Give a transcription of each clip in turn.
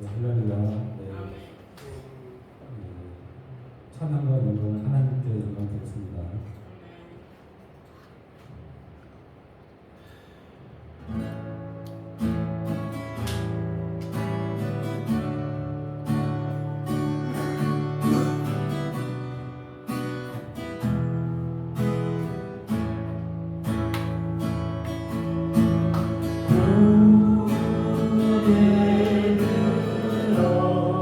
할렐루야. 네. 찬양과 영광은 하나님께 영광 드렸습니다. 고개 들어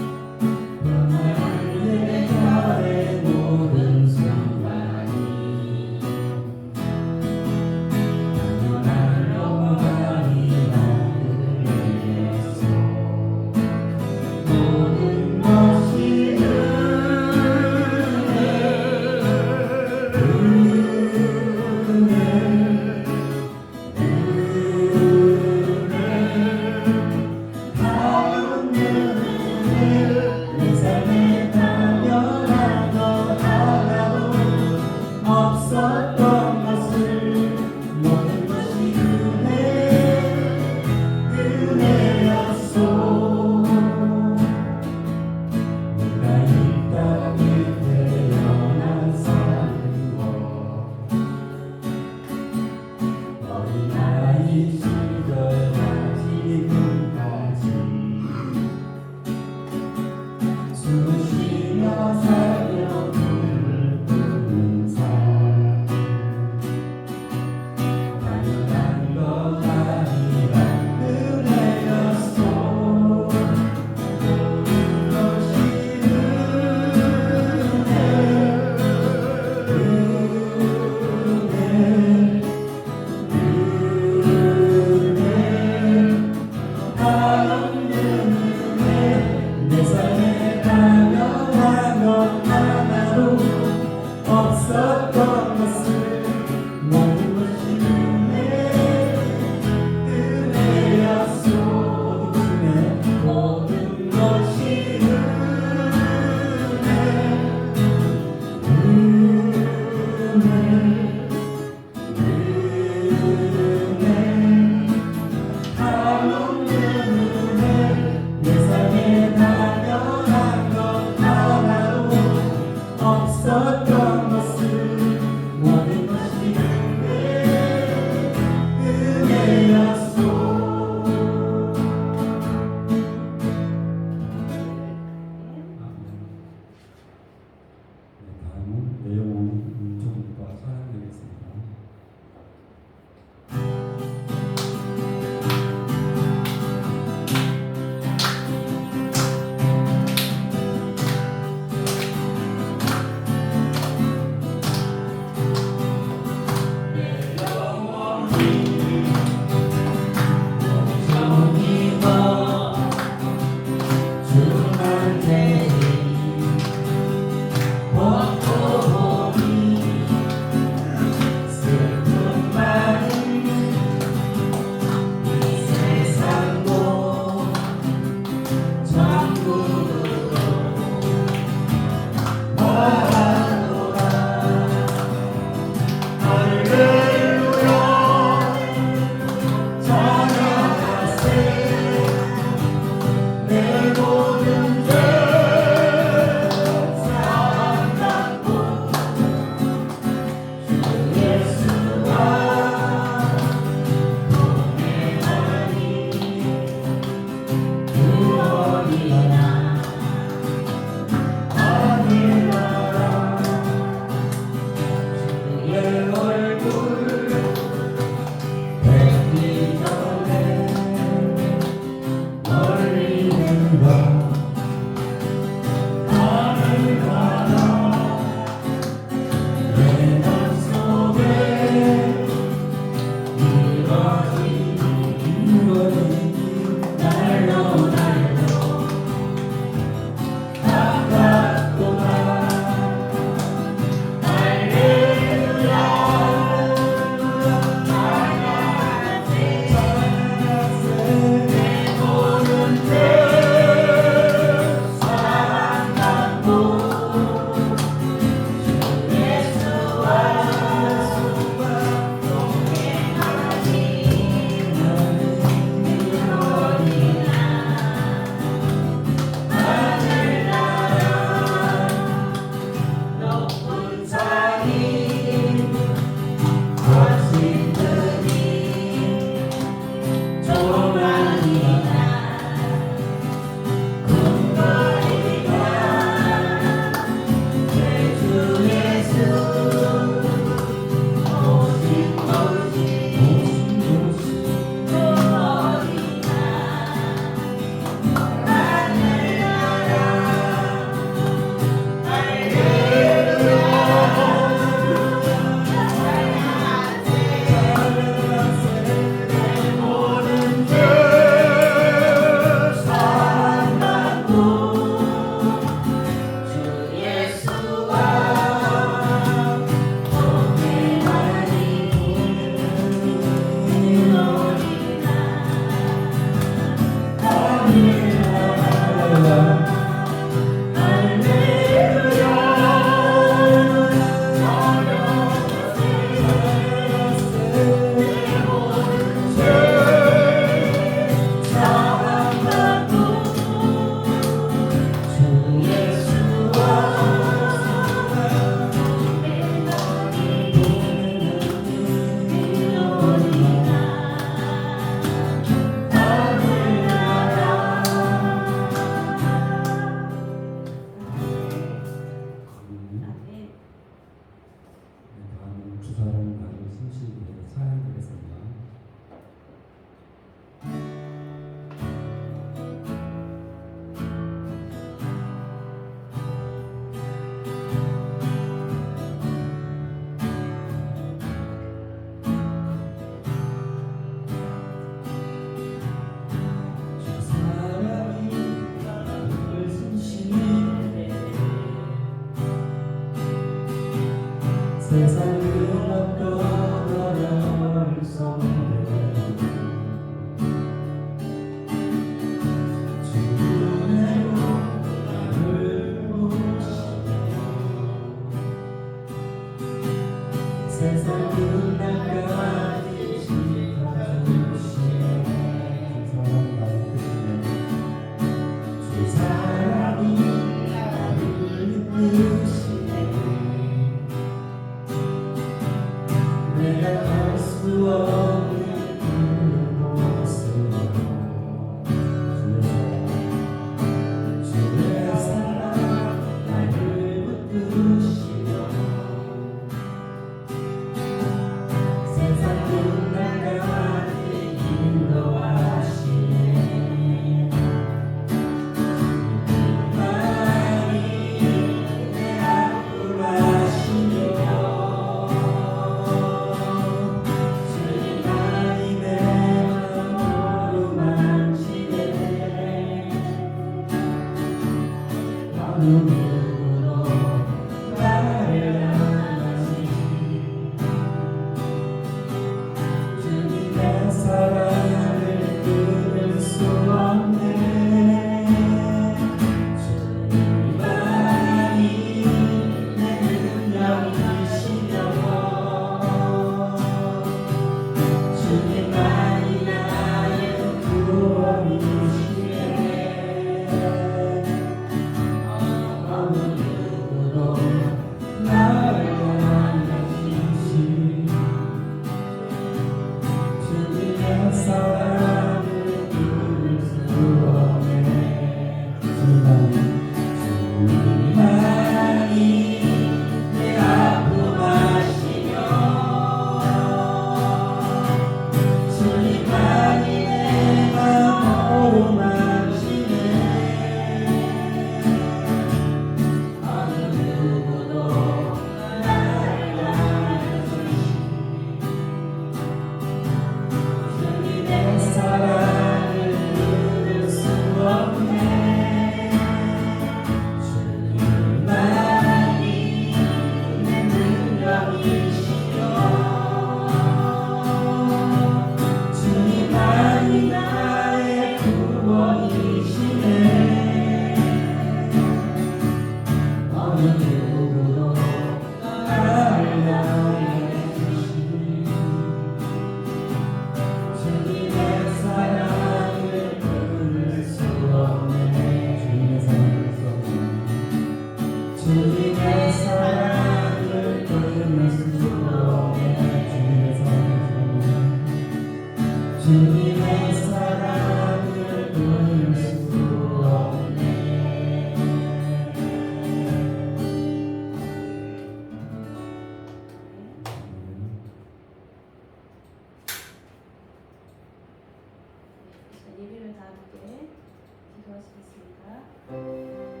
기도하시겠습니다.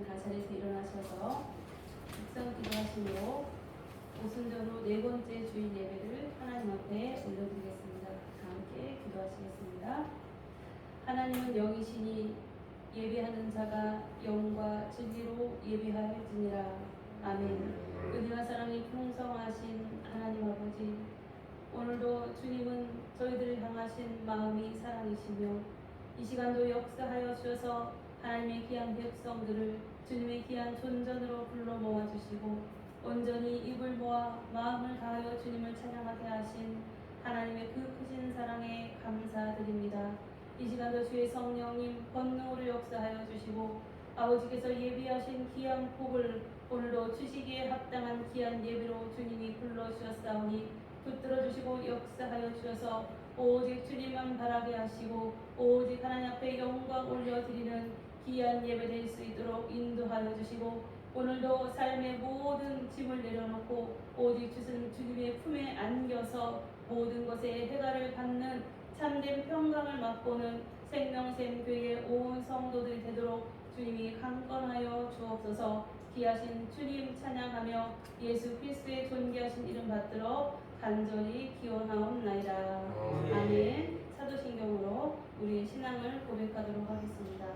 다 자리에서 일어나셔서 묵상 기도하시므로 오순절 네 번째 주일 예배를 하나님 앞에 올려드리겠습니다. 다 함께 기도하시겠습니다. 하나님은 영이시니 예배하는 자가 영과 진리로 예배하였으니라. 아멘. 은혜와 사랑이 풍성하신 하나님 아버지, 오늘도 주님은 저희들을 향하신 마음이 사랑이시며 이 시간도 역사하여 주셔서 하나님의 귀한 백성들을 주님의 귀한 존전으로 불러 모아주시고 온전히 입을 모아 마음을 다하여 주님을 찬양하게 하신 하나님의 그 크신 사랑에 감사드립니다. 이 시간도 주의 성령님 권능으로 역사하여 주시고 아버지께서 예비하신 귀한 복을 오늘도 주시기에 합당한 귀한 예배로 주님이 불러주셨사오니 붙들어 주시고 역사하여 주셔서 오직 주님만 바라게 하시고 오직 하나님 앞에 영광 올려드리는 귀한 예배 될 수 있도록 인도하여 주시고 오늘도 삶의 모든 짐을 내려놓고 오직 주님의 품에 안겨서 모든 것에 해가를 받는 참된 평강을 맛보는 생명샘 교회의 온 성도들이 되도록 주님이 강권하여 주옵소서. 귀하신 주님 찬양하며 예수 그리스도의 존귀하신 이름 받들어 간절히 기원하옵나이다. 아멘. 사도신경으로 우리의 신앙을 고백하도록 하겠습니다.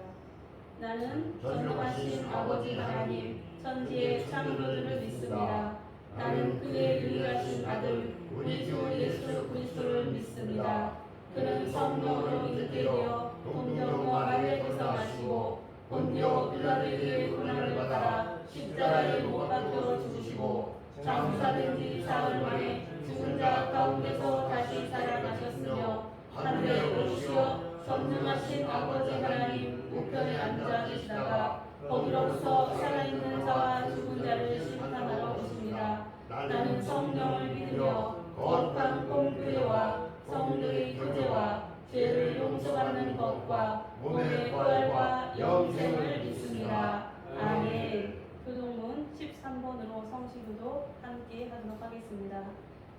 나는 전능하신 아버지 하나님 천지의 창조주를 믿습니다. 나는 그의 유일하신 아들 우리 주 예수 그리스도를 믿습니다. 그는 성령으로 잉태되어 되어 동정과 마리아에게서 나시고 본디오 빌라도에게 고난을 받아 십자가에 못 박혀 죽으시고 장사된 지 사흘 만에 죽은 자 가운데서 다시 살아나셨으며 하늘에 오르시어 전능하신 아버지 하나님 우편에 앉아 계시다가 거기로부터 살아있는 자와 죽은 자를 심판하러 오십니다. 나는 성령을 믿으며 거룩한 공교회와 성도의 교제와 죄를 용서받는 것과 몸의 부활과 영생을 믿습니다. 아멘. 교동문 13번으로 성시교도 함께 하도록 하겠습니다.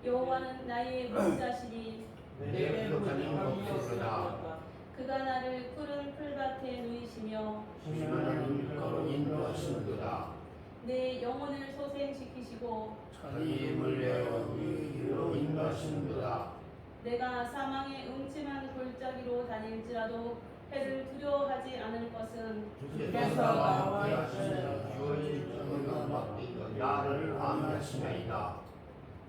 여호와는 나의 목자시니 내 부족한 힘은 없으리로다. 그가 나를 푸른 풀밭에 누이시며 주시는 물가로 인도하시는도다. 내 영혼을 소생시키시고 천이 물레어 위로 인도하시는도다. 내가 사망의 음침한 골짜기로 다닐지라도 해를 두려워하지 않을 것은 주께서 나와 함께하시며 주의 정의가 맡기고 나를 안하시나이다.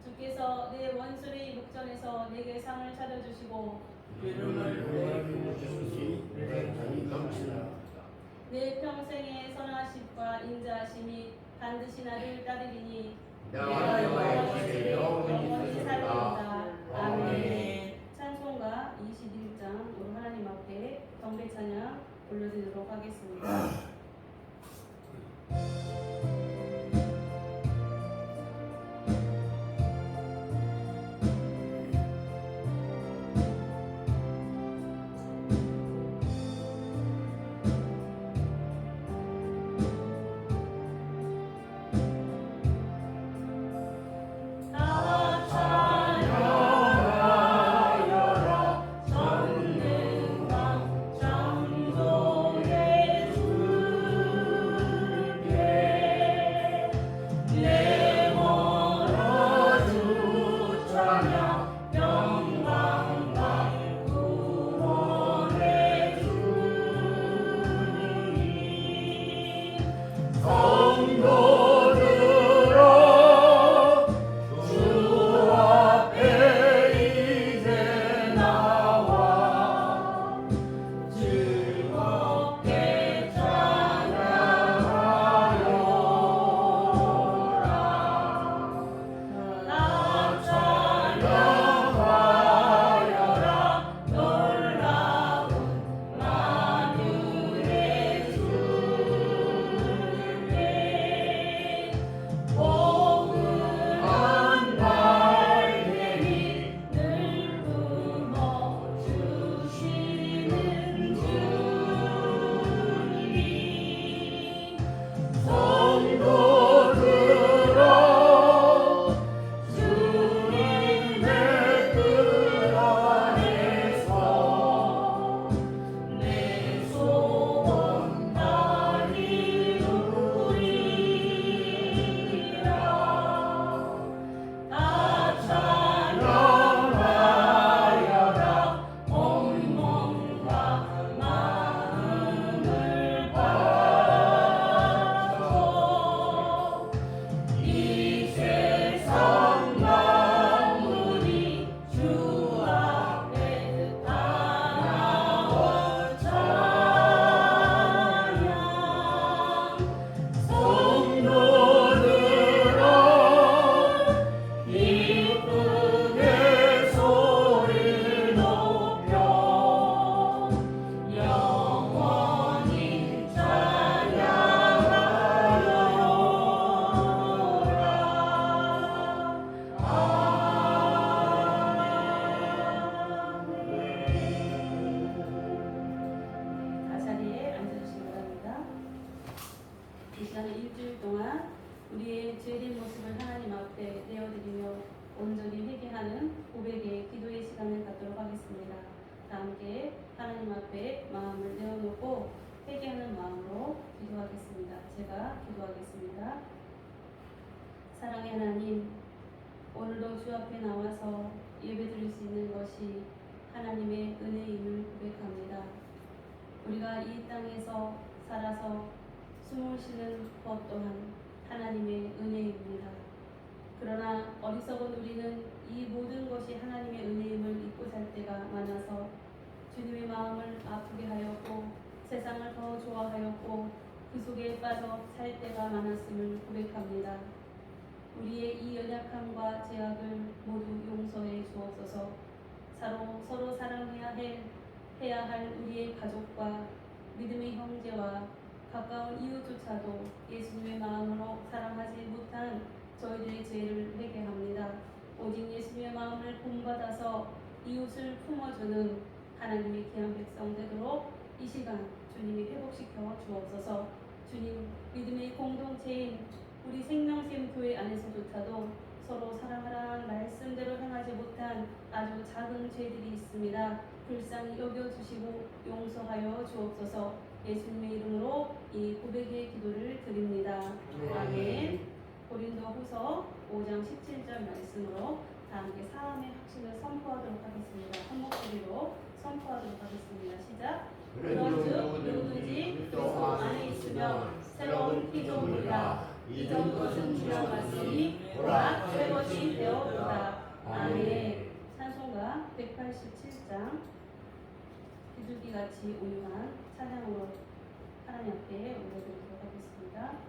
주께서 내 원수의 목전에서 내게 상을 차려주시고 이름을 내게 주시니 내 정이 넘치나이다. 내 평생의 선하심과 인자하심이 반드시 나를 따르리니 내가 여호와의 집에 영원히 살리리다. 있으리로다. 아멘. 찬송가 21장 우리 하나님 앞에 경배 찬양 올려드리도록 하겠습니다. 전능왕 창조의 주께 우리의 죄된 모습을 하나님 앞에 내어드리며 온전히 회개하는 고백의 기도의 시간을 갖도록 하겠습니다. 다 함께 하나님 앞에 마음을 내어놓고 회개하는 마음으로 기도하겠습니다. 제가 기도하겠습니다. 사랑의 하나님, 오늘도 주 앞에 나와서 예배드릴 수 있는 것이 하나님의 은혜임을 고백합니다. 우리가 이 땅에서 살아서 숨을 쉬는 것 또한 하나님의 은혜입니다. 그러나 어리석은 우리는 이 모든 것이 하나님의 은혜임을 잊고 살 때가 많아서 주님의 마음을 아프게 하였고 세상을 더 좋아하였고 그 속에 빠져 살 때가 많았음을 고백합니다. 우리의 이 연약함과 죄악을 모두 용서해 주옵소서. 서로 사랑해야 할 우리의 가족과 믿음의 형제와 가까운 이웃조차도 예수님의 마음으로 사랑하지 못한 저희들의 죄를 회개합니다. 오직 예수님의 마음을 본받아서 이웃을 품어주는 하나님의 귀한 백성 되도록 이 시간 주님이 회복시켜 주옵소서. 주님, 믿음의 공동체인 우리 생명샘 교회 안에서조차도 서로 사랑하라는 말씀대로 행하지 못한 아주 작은 죄들이 있습니다. 불쌍히 여겨주시고 용서하여 주옵소서. 예수님의 이름으로 이 고백의 기도를 드립니다. 아멘. 고린도후서 5장 17절 말씀으로 다 함께 사함의 확신을 선포하도록 하겠습니다. 한 목소리로 선포하도록 하겠습니다. 시작. 그런즉 누구든지 그리스도 안에 있으면 새로운 피조물이라 이전 것은 지나갔으니 보라 새 것이 되었도다. 아멘. 찬송가 187장 비둘기같이 우유한 찬양으로 하나님 앞에 올려드리도록 하겠습니다.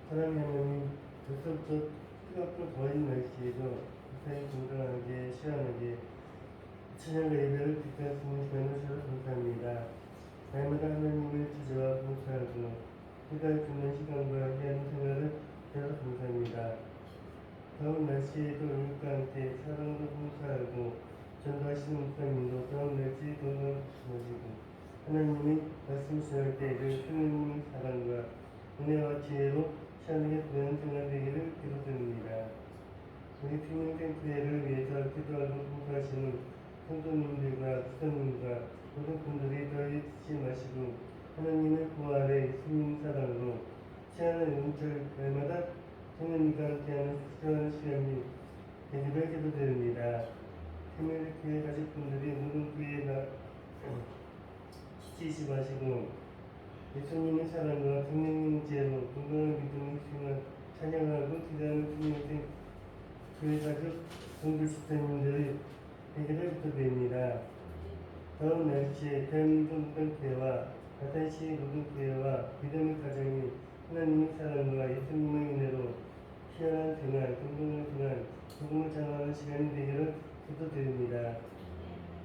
사랑하는 벌써부터 뜨겁고 더운 날씨에도 무사히 건강하게 시원하게 찬양과 예배를 드렸으니 변호사로 감사합니다. 날마다 하나님을 주저와 봉사하고 해가 주는 시간과 귀한 생활을 주셔서 감사합니다. 더운 날씨에도 이웃과 함께 사랑으로 봉사하고 전도하시는 목사님도 더운 날씨에 도와주시고 하나님이 말씀 전할 때 늘 하나님의 사랑과 은혜와 지혜로 시원하게 보내는 생활 되기를 기도드립니다. 우리 피문캠프회를 위해서 기도하고 봉사하시는 성도님들과 부사님과 모든 분들이 더 잊지 마시고 하나님의 보호 아래 예수님 사랑으로 시원한 영절 날마다 성령님과 함께하는 시원한 시간이 되기를 기도드립니다. 피문캠프회 가족분들이 모든 교회에 지치지 마시고 예수님의 사랑과 성령님의 지혜로 건강한 믿음의 힘을 찬양하고 기도하는 주님의 교회 가족 동글 집사님들이 되기를 부탁드립니다. 더운 날씨에 대한민국 교회와 가산시 모든 교회와 믿음의 가정이 하나님의 사랑과 예수님의 은혜로 시원한 생활, 건강한 생활, 복음을 전하는 시간이 되기를 기도드립니다.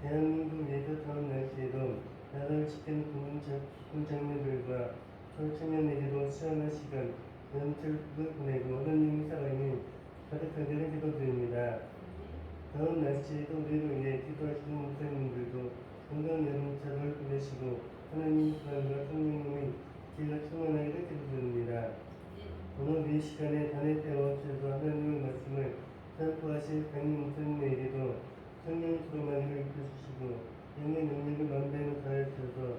대한민국에서 더운 날씨에도 나라를 지키는 국군 장면들과 청년에게도 시원한 시간, 연철을 보내고 하나님의 사랑이 가득하기를 기도드립니다. 더운 날씨에도 우리를 위해 기도하시는 목사님들도 건강한 여름철을 보내시고 하나님의 사랑과 성령님의 지혜가 충만하기를 기도드립니다. 오늘 이 시간에 단에 태워주셔서 하나님의 말씀을 선포하실 강림 목사님에게도 성령의 충만하기를 입혀주시고 영의 능력을 만배로 가해주셔서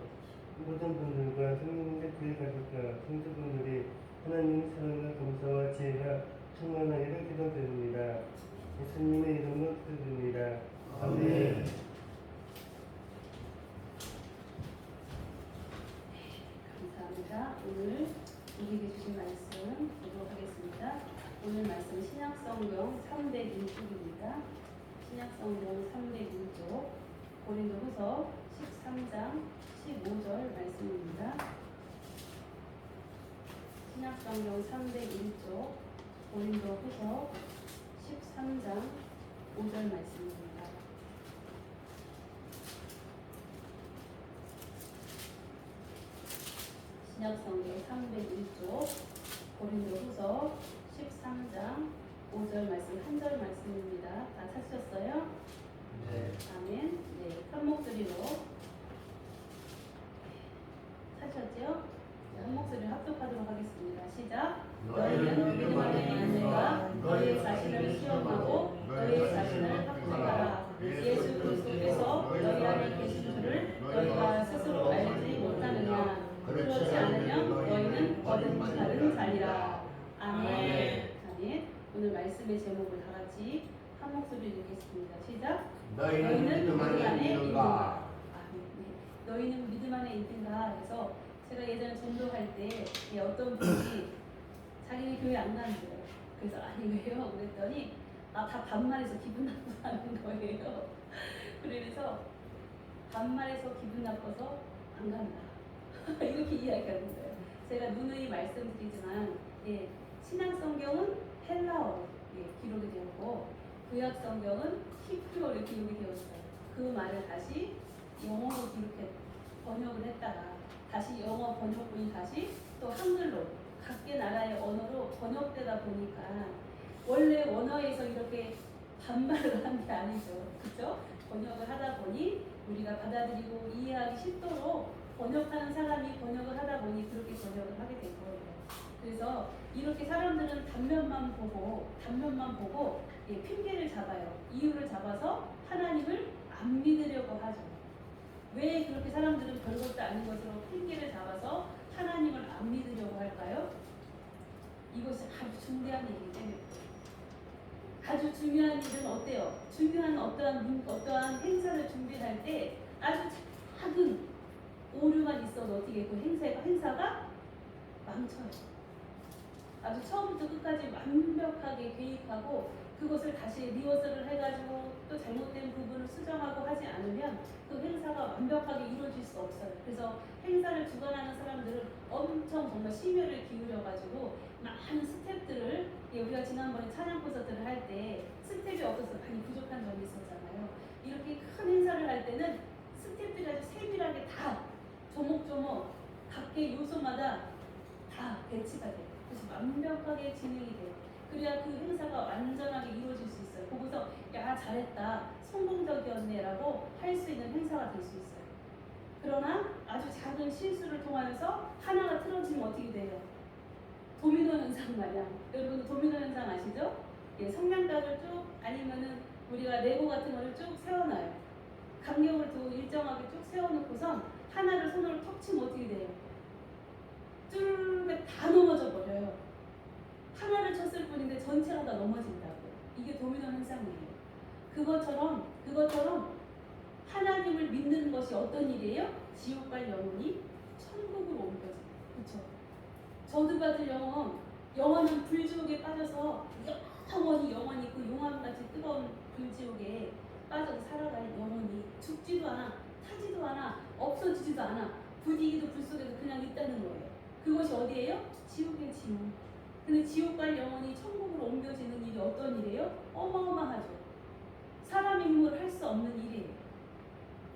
모든 분들과 성령의 교회 가족과 성도분들이 하나님의 사랑과 감사와 지혜가 충만하기를 기도드립니다. 예수님의 이름으로 기도드립니다. 아멘. 감사합니다. 오늘 우리에게 주신 말씀 보도록 하겠습니다. 오늘 말씀 신약성경 301쪽입니다. 신약성경 301쪽 고린도후서 13장 15절 말씀입니다. 신약성경 301쪽 고린도후서 13장 5절 말씀입니다. 신약성경 301쪽 고린도후서 13장 5절 말씀 한 절 말씀입니다. 다 찾으셨어요? 네. 아멘. 네, 한 목소리로 찾으셨죠? 한 목소리로 합독하도록 하겠습니다. 시작. 너희는 믿음 안에 있는가? 너희 자신을 시험하고 너희 자신을 합독하라. 예수 그리스도께서 너희 안에 계신 줄을 너희가 스스로 알지 못하느냐? 그렇지 않으면 너희는 얻은 다른 자니라. 아멘. 아멘. 오늘 말씀의 제목을 다 같이 한 목소리로 읽겠습니다. 시작. 너희는 믿음 안에 있는가? 네. 너희는 믿음 안에 있는가? 그래서 제가 예전에 전도할 때 어떤 분이 자기네 교회 안 가는데요. 그래서 아니 왜요? 그랬더니 다 반말해서 기분 나쁘다는 거예요. 그래서 반말해서 기분 나빠서 안 간다. 이렇게 이야기하는 거예요. 제가 누누이 말씀드리지만 신약성경은 헬라어로 기록이 되었고 구약 성경은 히브리어로 기록이 되었어요. 그 말을 다시 영어로 번역을 했다가 다시 영어 번역본이 다시 또 한글로 각계 나라의 언어로 번역되다 보니까 원래 원어에서 이렇게 반말을 한 게 아니죠. 그렇죠? 번역을 하다 보니 우리가 받아들이고 이해하기 쉽도록 번역하는 사람이 번역을 하다 보니 그렇게 번역을 하게 된 거예요. 그래서 이렇게 사람들은 단면만 보고 핑계를 잡아요. 이유를 잡아서 하나님을 안 믿으려고 하죠. 왜 그렇게 사람들은 별것도 아닌 것으로 핑계를 잡아서 하나님을 안 믿으려고 할까요? 이것이 아주 중대한 얘기기 때문에. 아주 중요한 일은 어때요? 중요한 어떠한 행사를 준비할 때 아주 작은 오류만 있어도 어떻게 그 행사가 망쳐요. 아주 처음부터 끝까지 완벽하게 계획하고 그것을 다시 리허설을 해가지고 또 잘못된 부분을 수정하고 하지 않으면 그 행사가 행사가 완벽하게 이루어질 수 없어요. 그래서 행사를 주관하는 사람들은 엄청 정말 심혈을 기울여가지고 많은 스텝들을, 우리가 지난번에 찬양 콘서트를 할 때 스텝이 없어서 많이 부족한 점이 있었잖아요. 이렇게 큰 행사를 할 때는 스텝들이 아주 세밀하게 다 조목조목 각계 요소마다 다 배치가 돼요. 그래서 완벽하게 진행이 돼요. 그래야 그 행사가 완전하게 이루어질 수 있어요. 보고서 야 잘했다, 성공적이었네 라고 할 수 있는 행사가 될 수 있어요. 그러나 아주 작은 실수를 통하여서 하나가 틀어지면 어떻게 돼요? 도미노 현상 마냥. 여러분 도미노 현상 아시죠? 예, 성냥갑을 쭉, 아니면은 우리가 레고 같은 거를 쭉 세워놔요. 간격을 두고 일정하게 쭉 세워놓고선 하나를 손으로 턱 치면 어떻게 돼요? 쭉 다 넘어져 버려요. 하나를 쳤을 뿐인데 전체가 다 넘어진다고. 이게 도미노 현상이에요. 그것처럼 하나님을 믿는 것이 어떤 일이에요? 지옥 갈 영혼이 천국으로 옮겨져요. 그렇죠? 저주받을 영혼은 불지옥에 빠져서 영원히 그 용암같이 뜨거운 불지옥에 빠져서 살아갈 영혼이 죽지도 않아, 타지도 않아, 없어지지도 않아, 부디기도 불 속에서 그냥 있다는 거예요. 그것이 어디예요? 지옥의 지옥. 근데 지옥 갈 영혼이 천국으로 옮겨지는 일이 어떤 일이에요? 어마어마하죠. 사람의 힘으로 할 수 없는 일이에요.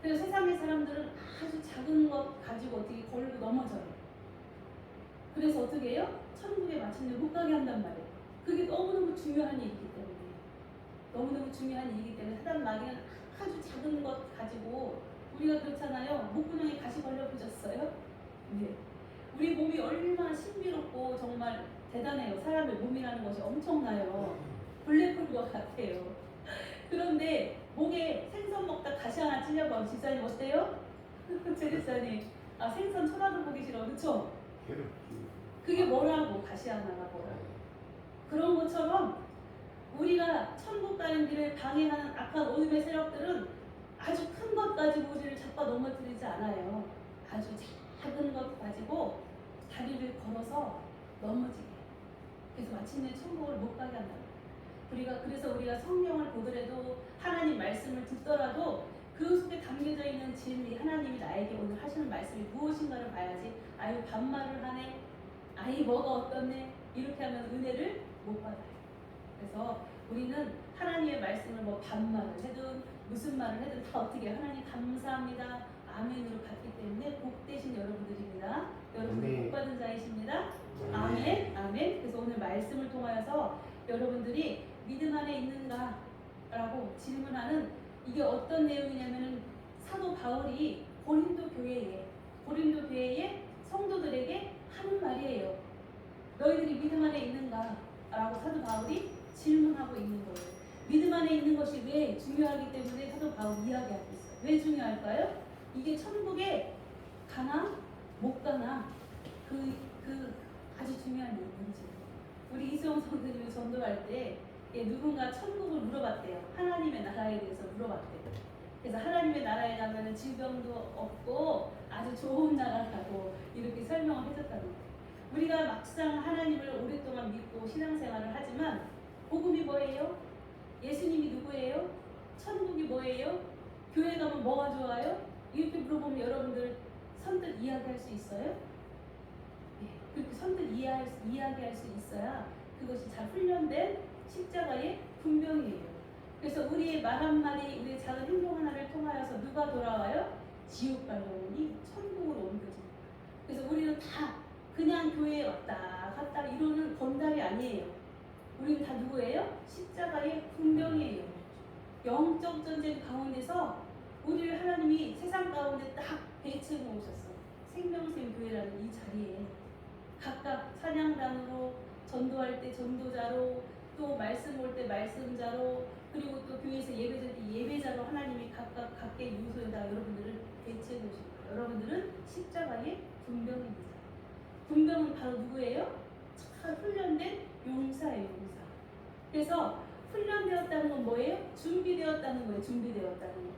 그래서 세상의 사람들은 아주 작은 것 가지고 어떻게 걸고 넘어져요. 그래서 어떻게 해요? 천국에 마침내 못 가게 한단 말이에요. 그게 너무너무 중요한 일이기 때문에. 너무너무 중요한 일이기 때문에 사단 마귀는 아주 작은 것 가지고, 우리가 그렇잖아요. 목구멍에 가시 걸려보셨어요? 네. 우리 몸이 얼마나 신비롭고 정말 대단해요. 사람의 몸이라는 것이 엄청나요. 블랙홀과 같아요. 그런데 목에 생선 먹다 가시 하나 찔려봐. 집사님 어때요? 제 집사님, 아 생선 쳐다도 보기 싫어, 그렇죠? 그게 뭐라고, 가시 하나가 뭐라고. 그런 것처럼 우리가 천국 가는 길을 방해하는 악한 어둠의 세력들은 아주 큰 것 가지고 우리를 잡아 넘어뜨리지 않아요. 아주 작은 것 가지고 다리를 걸어서 넘어지게. 그래서 마침내 천국을 못 가게 한다. 그래서 우리가 성경을 보더라도, 하나님 말씀을 듣더라도 그 속에 담겨져 있는 진리, 하나님이 나에게 오늘 하시는 말씀이 무엇인가를 봐야지. 아유 반말을 하네, 아이 뭐가 어떻네, 이렇게 하면 은혜를 못 받아요. 그래서 우리는 하나님의 말씀을 뭐 반말을 해든 무슨 말을 해든 다 어떻게 하나님 감사합니다, 아멘으로 받기 때문에 복되신 여러분들입니다. 여러분들 복 받은 자이십니다. 아멘, 아멘. 그래서 오늘 말씀을 통하여서 여러분들이 믿음 안에 있는가? 라고 질문하는, 이게 어떤 내용이냐면은 사도 바울이 고린도 교회에 성도들에게 하는 말이에요. 너희들이 믿음 안에 있는가? 라고 사도 바울이 질문하고 있는 거예요. 믿음 안에 있는 것이 왜 중요하기 때문에 사도 바울이 이야기하고 있어요. 왜 중요할까요? 이게 천국에 가나 못 가나 그 아주 중요한 문제. 우리 이수영 성도님이 전도할 때 누군가 천국을 물어봤대요. 하나님의 나라에 대해서 물어봤대요. 그래서 하나님의 나라에 가면은 질병도 없고 아주 좋은 나라라고 이렇게 설명을 해줬다는 거예요. 우리가 막상 하나님을 오랫동안 믿고 신앙생활을 하지만 복음이 뭐예요? 예수님이 누구예요? 천국이 뭐예요? 교회 가면 뭐가 좋아요? 이렇게 물어보면 여러분들 선뜻 이야기할 수 있어요? 그렇게 선뜻 이야기할 수 있어야 그것이 잘 훈련된 십자가의 분명이에요. 그래서 우리의 말 한마디, 우리의 작은 행동 하나를 통하여서 누가 돌아와요? 지옥 갈 영혼이 천국으로 옮겨집니다. 그래서 우리는 다 그냥 교회에 왔다 갔다 이러는 건달이 아니에요. 우리는 다 누구예요? 십자가의 분명이에요. 영적 전쟁 가운데서 우리를 하나님이 세상 가운데 딱 배치해 놓으셨어. 생명샘 교회라는 이 자리에 각각 찬양단으로, 전도할 때 전도자로, 또 말씀 볼 때 말씀자로, 그리고 또 교회에서 예배드릴 때 예배자로 하나님이 각각 각계 요소에다 여러분들을 배치해 놓으신 거예요. 여러분들은 십자가의 분병입니다. 분병은 바로 누구예요? 잘 훈련된 용사예요, 용사. 그래서 훈련되었다는 건 뭐예요? 준비되었다는 거예요. 준비되었다는 거.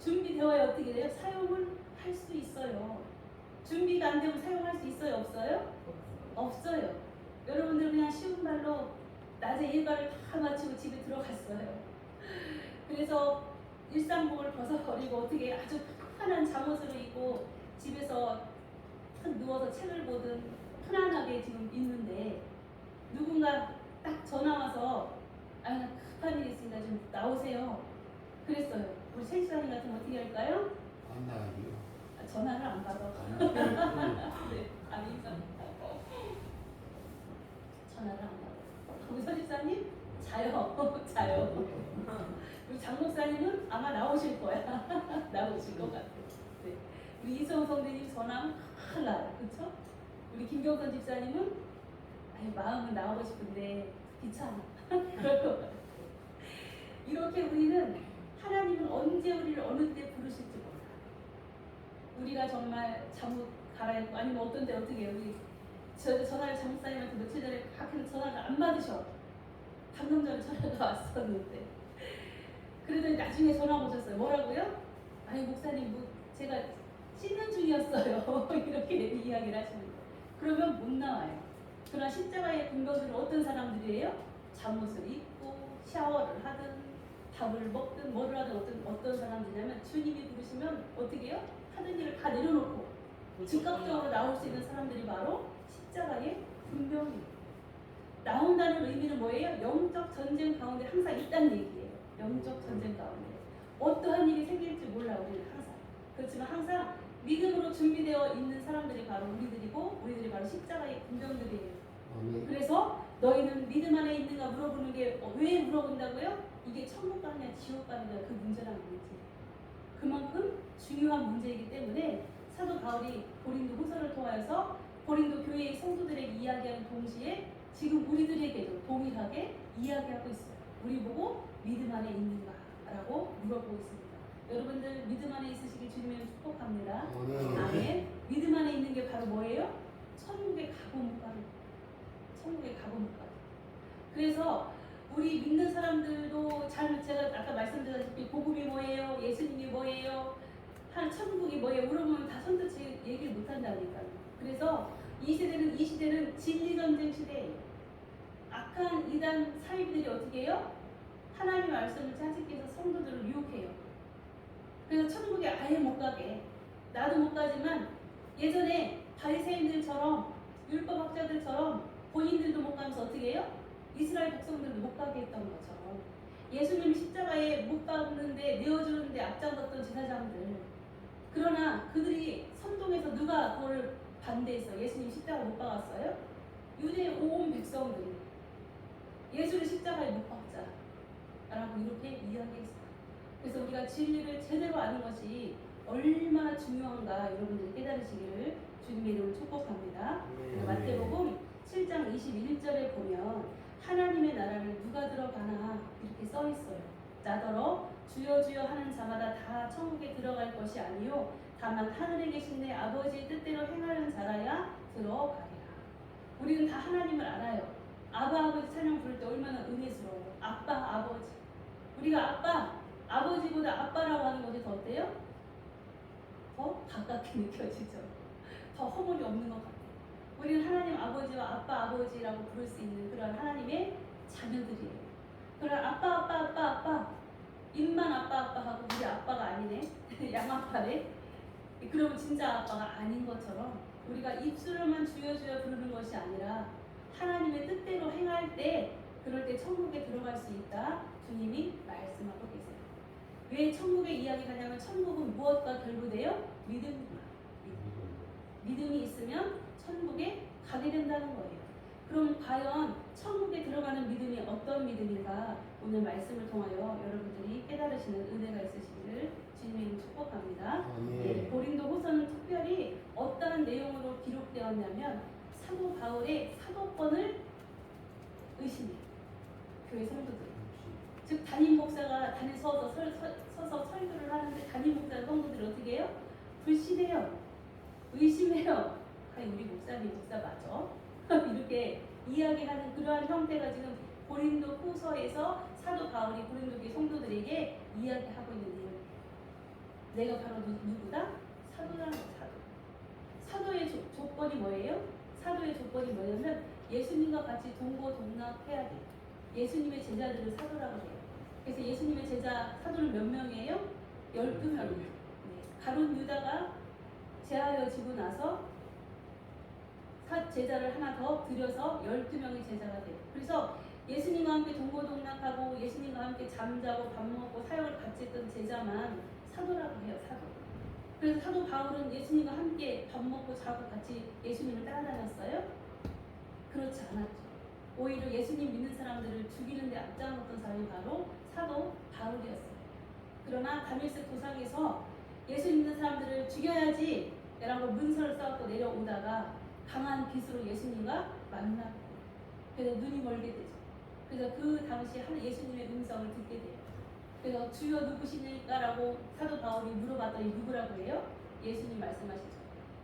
준비되어야 어떻게 돼요? 사용을 할 수 있어요. 준비가 안 되면 사용할 수 있어요? 없어요? 없어요. 여러분들 그냥 쉬운 말로 낮에 일과를 다 마치고 집에 들어갔어요. 그래서 일상복을 벗어버리고 어떻게 아주 편안하게 잠옷으로 입고 집에서 탁 누워서 책을 보든 편안하게 지금 있는데 누군가 딱 전화 와서 나 급한 일이 있습니다. 좀 나오세요. 그랬어요. 우리 최지사님 같으면 어떻게 할까요? 안 나가요. 전화를 안 받아. 안 나가요. 네, 아닙니다. 전화를 안 받아. 우리 서집사님 자요. 자요. 우리 장 목사님은 아마 나오실 거야. 나오실 것 같아. 네. 우리 이성호 성대님 전화하면 큰일 나요. 그쵸? 우리 김경선 집사님은 마음은 나오고 싶은데 귀찮아. 그럴 것 같아. 이렇게 우리는 하나님은 언제 우리를 어느 때 부르실지 몰라. 우리가 정말 잠옷 갈아입고 아니면 어떤 때 어떻게 해요? 우리 전화를 장목사님한테 며칠 전에 밖에서 전화를 안 받으셔. 방금 전에 전화가 왔었는데 그래도 나중에 전화 오셨어요. 뭐라고요? 목사님 제가 씻는 중이었어요. 이렇게 이야기를 하시는 거예요. 그러면 못 나와요. 그러나 십자가의 군병들은 어떤 사람들이에요? 잠옷을 입고 샤워를 하든 밥을 먹든 뭐를 하든 어떤 사람들이냐면 주님이 부르시면 어떻게 해요? 하는 일을 다 내려놓고 즉각적으로 나올 수 있는 사람들이 바로 십자가의 군병이에요. 나온다는 의미는 뭐예요? 영적 전쟁 가운데 항상 있다는 얘기예요. 영적 전쟁 가운데 어떠한 일이 생길지 몰라 우리는 항상. 그렇지만 항상 믿음으로 준비되어 있는 사람들이 바로 우리들이 바로 십자가의 군병들이에요. 그래서 너희는 믿음 안에 있는가 물어보는 게 왜 물어본다고요? 이게 천국 가느냐 지옥 가느냐 그 문제라는 거지. 그만큼 중요한 문제이기 때문에 사도 바울이 고린도 후서를 통하여서 고린도 교회의 성도들에게 이야기하는 동시에 지금 우리들에게도 동일하게 이야기하고 있어요. 우리 보고 믿음 안에 있는가? 라고 물어보고 있습니다. 여러분들 믿음 안에 있으시길 주님의 축복합니다. 아멘. 믿음 안에 있는 게 바로 뭐예요? 천국에 가고 못 가는 거예요. 천국에 가고 못 가는. 그래서 우리 믿는 사람들도 제가 아까 말씀드렸다시피 복음이 뭐예요? 예수님이 뭐예요? 천국이 뭐예요? 물어보면 다 선뜻이 얘기를 못 한다니까요. 그래서 이 시대는 진리 전쟁 시대예요. 악한 이단 사이비들이 어떻게 해요? 하나님의 말씀을 짜집기해서 성도들을 유혹해요. 그래서 천국에 아예 못 가게. 나도 못 가지만 예전에 바리새인들처럼 율법학자들처럼 본인들도 못 가면서 어떻게 해요? 이스라엘 백성들도 못 가게 했던 것처럼 예수님이 십자가에 못 박는데 내어주는데 앞장섰던 제사장들. 그러나 그들이 선동해서 누가 그걸 반대했어? 예수님 십자가 못 박았어요? 유대 온 백성들이 예수를 십자가에 못 박자라고 이렇게 이야기했어요. 그래서 우리가 진리를 제대로 아는 것이 얼마나 중요한가 여러분들이 깨달으시기를 주님의 이름으로 축복합니다. 마태복음 7장 21절에 보면 하나님의 나라를 누가 들어가나 이렇게 써 있어요. 나더러 주여 주여 하는 자마다 다 천국에 들어갈 것이 아니요 다만 하늘에 계신 내 아버지의 뜻대로 행하는 자라야 들어가리라. 우리는 다 하나님을 알아요. 아바 아버지 찬양 부를 때 얼마나 은혜스러워요. 아빠 아버지. 우리가 아버지보다 아빠라고 하는 것이 더 어때요? 더 가깝게 느껴지죠. 더 허물이 없는 것 같아요. 우리는 하나님 아버지와 아빠 아버지라고 부를 수 있는 그런 하나님의 자녀들이에요. 그런 아빠 입만 아빠 하고 우리 아빠가 아니네. 양아빠네. 그러면 진짜 아빠가 아닌 것처럼 우리가 입술로만 주여 주여 부르는 것이 아니라 하나님의 뜻대로 행할 때 그럴 때 천국에 들어갈 수 있다. 주님이 말씀하고 계세요. 왜 천국에 이야기가 하냐면 천국은 무엇과 결부돼요? 믿음과. 믿음이 있으면 천국에 가게 된다는 거예요. 그럼 과연 천국에 들어가는 믿음이 어떤 믿음인가 오늘 말씀을 통하여 여러분들이 깨달으시는 은혜가 있으시기를 주님의 축복합니다. 네, 고린도 후서는 특별히 어떠한 내용으로 기록되었냐면 사도 바울의 사도권을 의심해요. 교회 성도들. 즉 담임 목사가 서서 설교를 하는데 담임 목사 성도들이 어떻게 해요? 불신해요. 의심해요. 아니 우리 목사님 목사 맞아? 이렇게 이야기하는 그러한 형태가 지금 고린도 후서에서 사도 바울이 고린도 교회 성도들에게 이야기하고 있는 내용이에요. 내가 바로 누구다? 사도라는 사도. 사도의 조건이 뭐예요? 사도의 조건이 뭐냐면 예수님과 같이 동고동락해야 돼요. 예수님의 제자들을 사도라고 해요. 그래서 예수님의 제자 사도는 몇 명이에요? 12명이에요. 네. 가룟 유다가 제하여지고 나서 제자를 하나 더 들여서 12명의 제자가 돼요. 그래서 예수님과 함께 동고동락하고 예수님과 함께 잠자고 밥 먹고 사역을 같이 했던 제자만 사도라고 해요. 사도. 그래서 사도 바울은 예수님과 함께 밥 먹고 자고 같이 예수님을 따라다녔어요? 그렇지 않았죠. 오히려 예수님 믿는 사람들을 죽이는 데 앞장섰던 사람이 바로 사도 바울이었어요. 그러나 다메섹 도상에서 예수 믿는 사람들을 죽여야지 라고 문서를 써갖고 내려오다가 강한 빛으로 예수님과 만나고 그래서 눈이 멀게 되죠. 그래서 그 당시 예수님의 음성을 듣게 돼요. 그래서 주여 누구시니까라고 사도 바울이 물어봤더니 누구라고 해요? 예수님 말씀하시죠.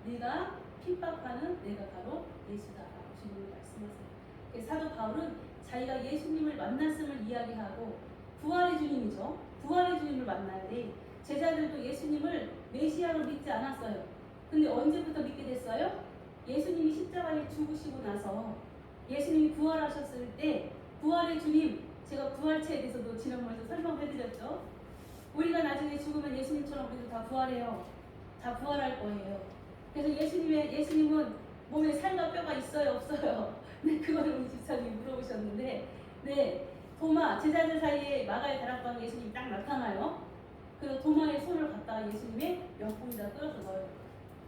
네가 핍박하는 내가 바로 예수다라고 주님이 말씀하세요. 그래서 사도 바울은 자기가 예수님을 만났음을 이야기하고 부활의 주님이죠. 부활의 주님을 만나야 돼. 제자들도 예수님을 메시아로 믿지 않았어요. 근데 언제부터 믿게 됐어요? 예수님이 십자가에 죽으시고 나서 예수님이 부활하셨을 때 부활의 주님, 제가 부활체에 대해서도 지난번에도 설명해드렸죠. 우리가 나중에 죽으면 예수님처럼 우리도 다 부활해요. 다 부활할 거예요. 그래서 예수님은 몸에 살과 뼈가 있어요, 없어요? 네, 그거를 우리 집사님이 물어보셨는데, 네, 도마, 제자들 사이에 마가의 다락방에 예수님이 딱 나타나요. 그래서 도마에 손을 갖다가 예수님의 옆구리에다 끌어서 넣어요.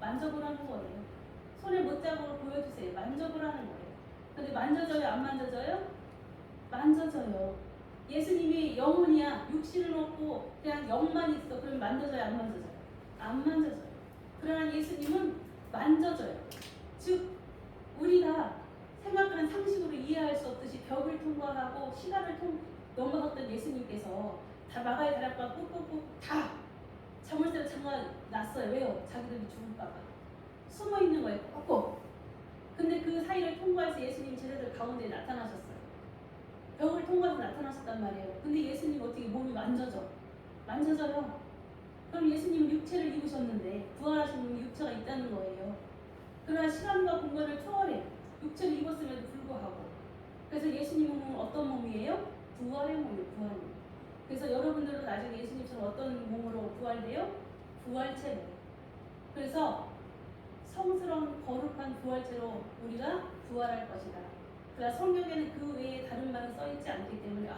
만져보라는 거예요. 손에 못자국을 보여주세요. 만져보라는 거예요. 근데 만져져요? 안 만져져요? 만져져요. 예수님이 영혼이야. 육신을 얻고 그냥 영만 있어. 그럼 만져져요? 안 만져져요? 안 만져져요. 그러나 예수님은 만져져요. 즉 우리가 생각하는 상식으로 이해할 수 없듯이 벽을 통과하고 시간을 넘어섰던 예수님께서 다 마가의 다락방 꾹꾹꾹 다 자물쇠를 잠가놨어요. 왜요? 자기들이 죽을까봐. 숨어 있는 거예요. 꾹꾹. 근데 그 사이를 통과해서 예수님 제자들 가운데 나타나셨어요. 벽을 통과해서 나타나셨단 말이에요. 근데 예수님 어떻게 몸이 만져져요. 그럼 예수님은 육체를 입으셨는데 부활하신 분이 육체가 있다는 거예요. 그러나 시간과 공간을 초월해 육체를 입었음에도 불구하고 그래서 예수님 몸은 어떤 몸이에요? 부활의 몸이에요. 부활의 몸. 그래서 여러분들도 나중에 예수님처럼 어떤 몸으로 부활돼요? 부활체로. 그래서 성스러운 거룩한 부활체로 우리가 부활할 것이다. 그러나 성경에는 그 외에 다른 말은 써있지 않기 때문에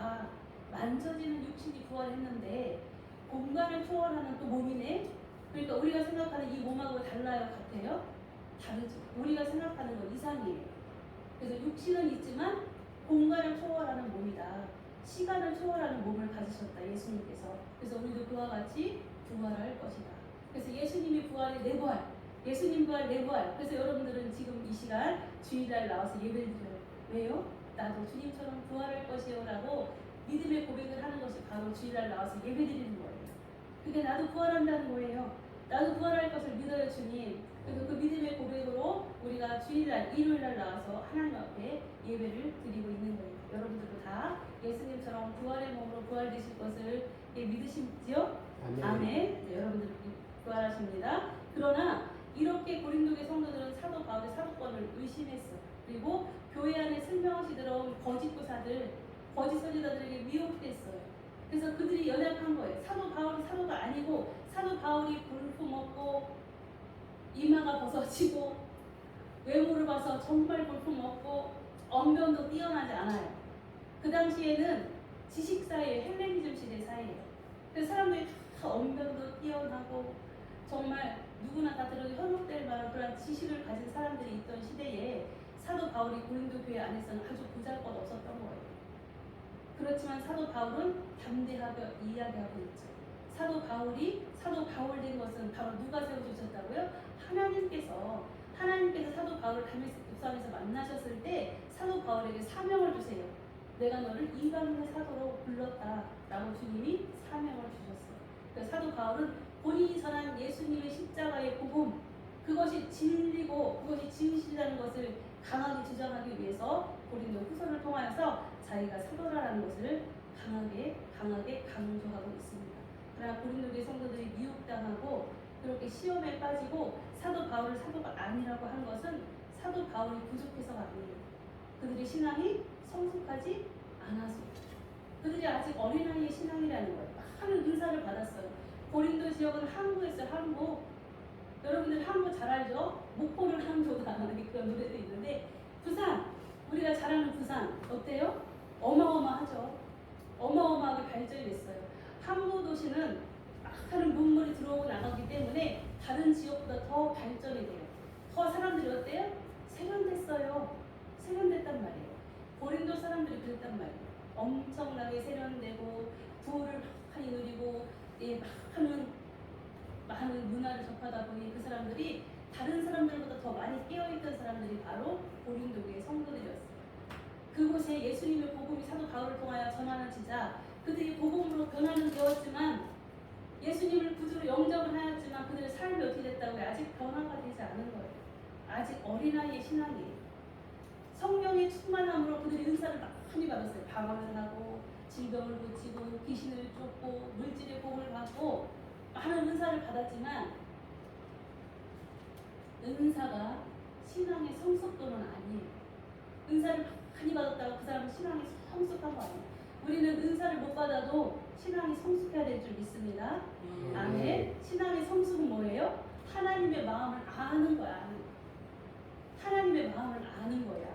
만져지는 육신이 부활했는데 공간을 초월하는 또 몸이네. 그러니까 우리가 생각하는 이 몸하고 달라요? 같아요? 다르죠. 우리가 생각하는 건 이상이에요. 그래서 육신은 있지만 공간을 초월하는 몸이다. 시간을 초월하는 몸을 가지셨다. 예수님께서. 그래서 우리도 그와 같이 부활할 것이다. 그래서 예수님이 부활이 내 부활, 예수님 부활 내 부활. 그래서 여러분들은 지금 이 시간 주일날 나와서 예배를 드려요. 왜요? 나도 주님처럼 부활할 것이요 라고 믿음의 고백을 하는 것이 바로 주일날 나와서 예배드리는 거예요. 그게 나도 부활한다는 거예요. 나도 부활할 것을 믿어요, 주님. 그래서 그 믿음의 고백으로 우리가 주일날, 일요일날 나와서 하나님 앞에 예배를 드리고 있는 거예요. 여러분들도 다 예수님처럼 부활의 몸으로 부활되실 것을 믿으시지요? 아멘. 네, 여러분들 부활하십니다. 그러나 이렇게 고린도의 성도들은 사도 바울의 사도권을 의심했어. 그리고 교회 안에 슬며시 들어온 거짓 교사들, 거짓 선지자들에게 미혹됐어요. 그래서 그들이 연약한 거예요. 사도 바울이 사도가 아니고 사도 바울이 볼품없고 이마가 벗어지고 외모를 봐서 정말 볼품없고 언변도 뛰어나지 않아요. 그 당시에는 지식사회, 헬레니즘 시대 사이에요. 그래서 사람들이 다 언변도 뛰어나고 정말 누구나 다 들어도 현혹될 만한 그런 지식을 가진 사람들이 있던 시대에 사도 바울이 고린도 교회 안에서는 아주 보잘것없었던 거예요. 그렇지만 사도 바울은 담대하게 이야기하고 있죠. 사도 바울이 사도 바울 된 것은 바로 누가 세워주셨다고요? 하나님께서 사도 바울을 다메섹 도상에서 만나셨을 때 사도 바울에게 사명을 주세요. 내가 너를 이방인의 사도로 불렀다라고 주님이 사명을 주셨어요. 그래서 사도 바울은 본인이 전한 예수님의 십자가의 복음, 그것이 진리고 그것이 진실이라는 것을 강하게 주장하기 위해서 고린도 후서를 통하여서 자기가 사도라는 것을 강하게 강조하고 있습니다. 그러나 고린도의 성도들이 미혹당하고 그렇게 시험에 빠지고 사도 바울을 사도가 아니라고 한 것은 사도 바울이 부족해서가 아니에요. 그들의 신앙이 성숙하지 않아서, 그들이 아직 어린아이의 신앙이라는 거예요. 많은 은사를 받았어요. 고린도 지역은 항구였어요. 항구. 여러분들 항구 잘 알죠? 목포는 항구다. 그런 노래도 있는데 부산, 우리가 잘 아는 부산 어때요? 어마어마하죠. 어마어마하게 발전이 됐어요. 항구 도시는 많은 문물이 들어오고 나가기 때문에 다른 지역보다 더 발전이 돼요. 더 사람들이 어때요? 세련됐어요. 세련됐단 말이에요. 고린도 사람들이 그랬단 말이에요. 엄청나게 세련되고 부를 많이 누리고 많은 문화를 접하다 보니 그 사람들이 다른 사람들보다 더 많이 깨어있던 사람들이 바로 고린도교의 성도들이었어요. 그곳에 예수님의 복음이 사도 바울을 통하여 전하는 지자 그들이 복음으로 변화는 되었지만 예수님을 구주로 영접을 하였지만 그들의 삶이 어떻게 됐다고요? 아직 변화가 되지 않은 거예요. 아직 어린아이의 신앙이에요. 성령의 충만함으로 그들이 은사를 많이 받았어요. 방언을 하고 질병을 고치고 귀신을 쫓고 물질의 복을 받고 많은 은사를 받았지만 은사가 신앙의 성숙도는 아니에요. 은사를 많이 받았다고 그 사람은 신앙이 성숙한 거 아니에요. 우리는 은사를 못 받아도 신앙이 성숙해야 될 줄 믿습니다. 아멘. 신앙의 성숙은 뭐예요? 하나님의 마음을 아는 거야. 아는 거야. 하나님의 마음을 아는 거야.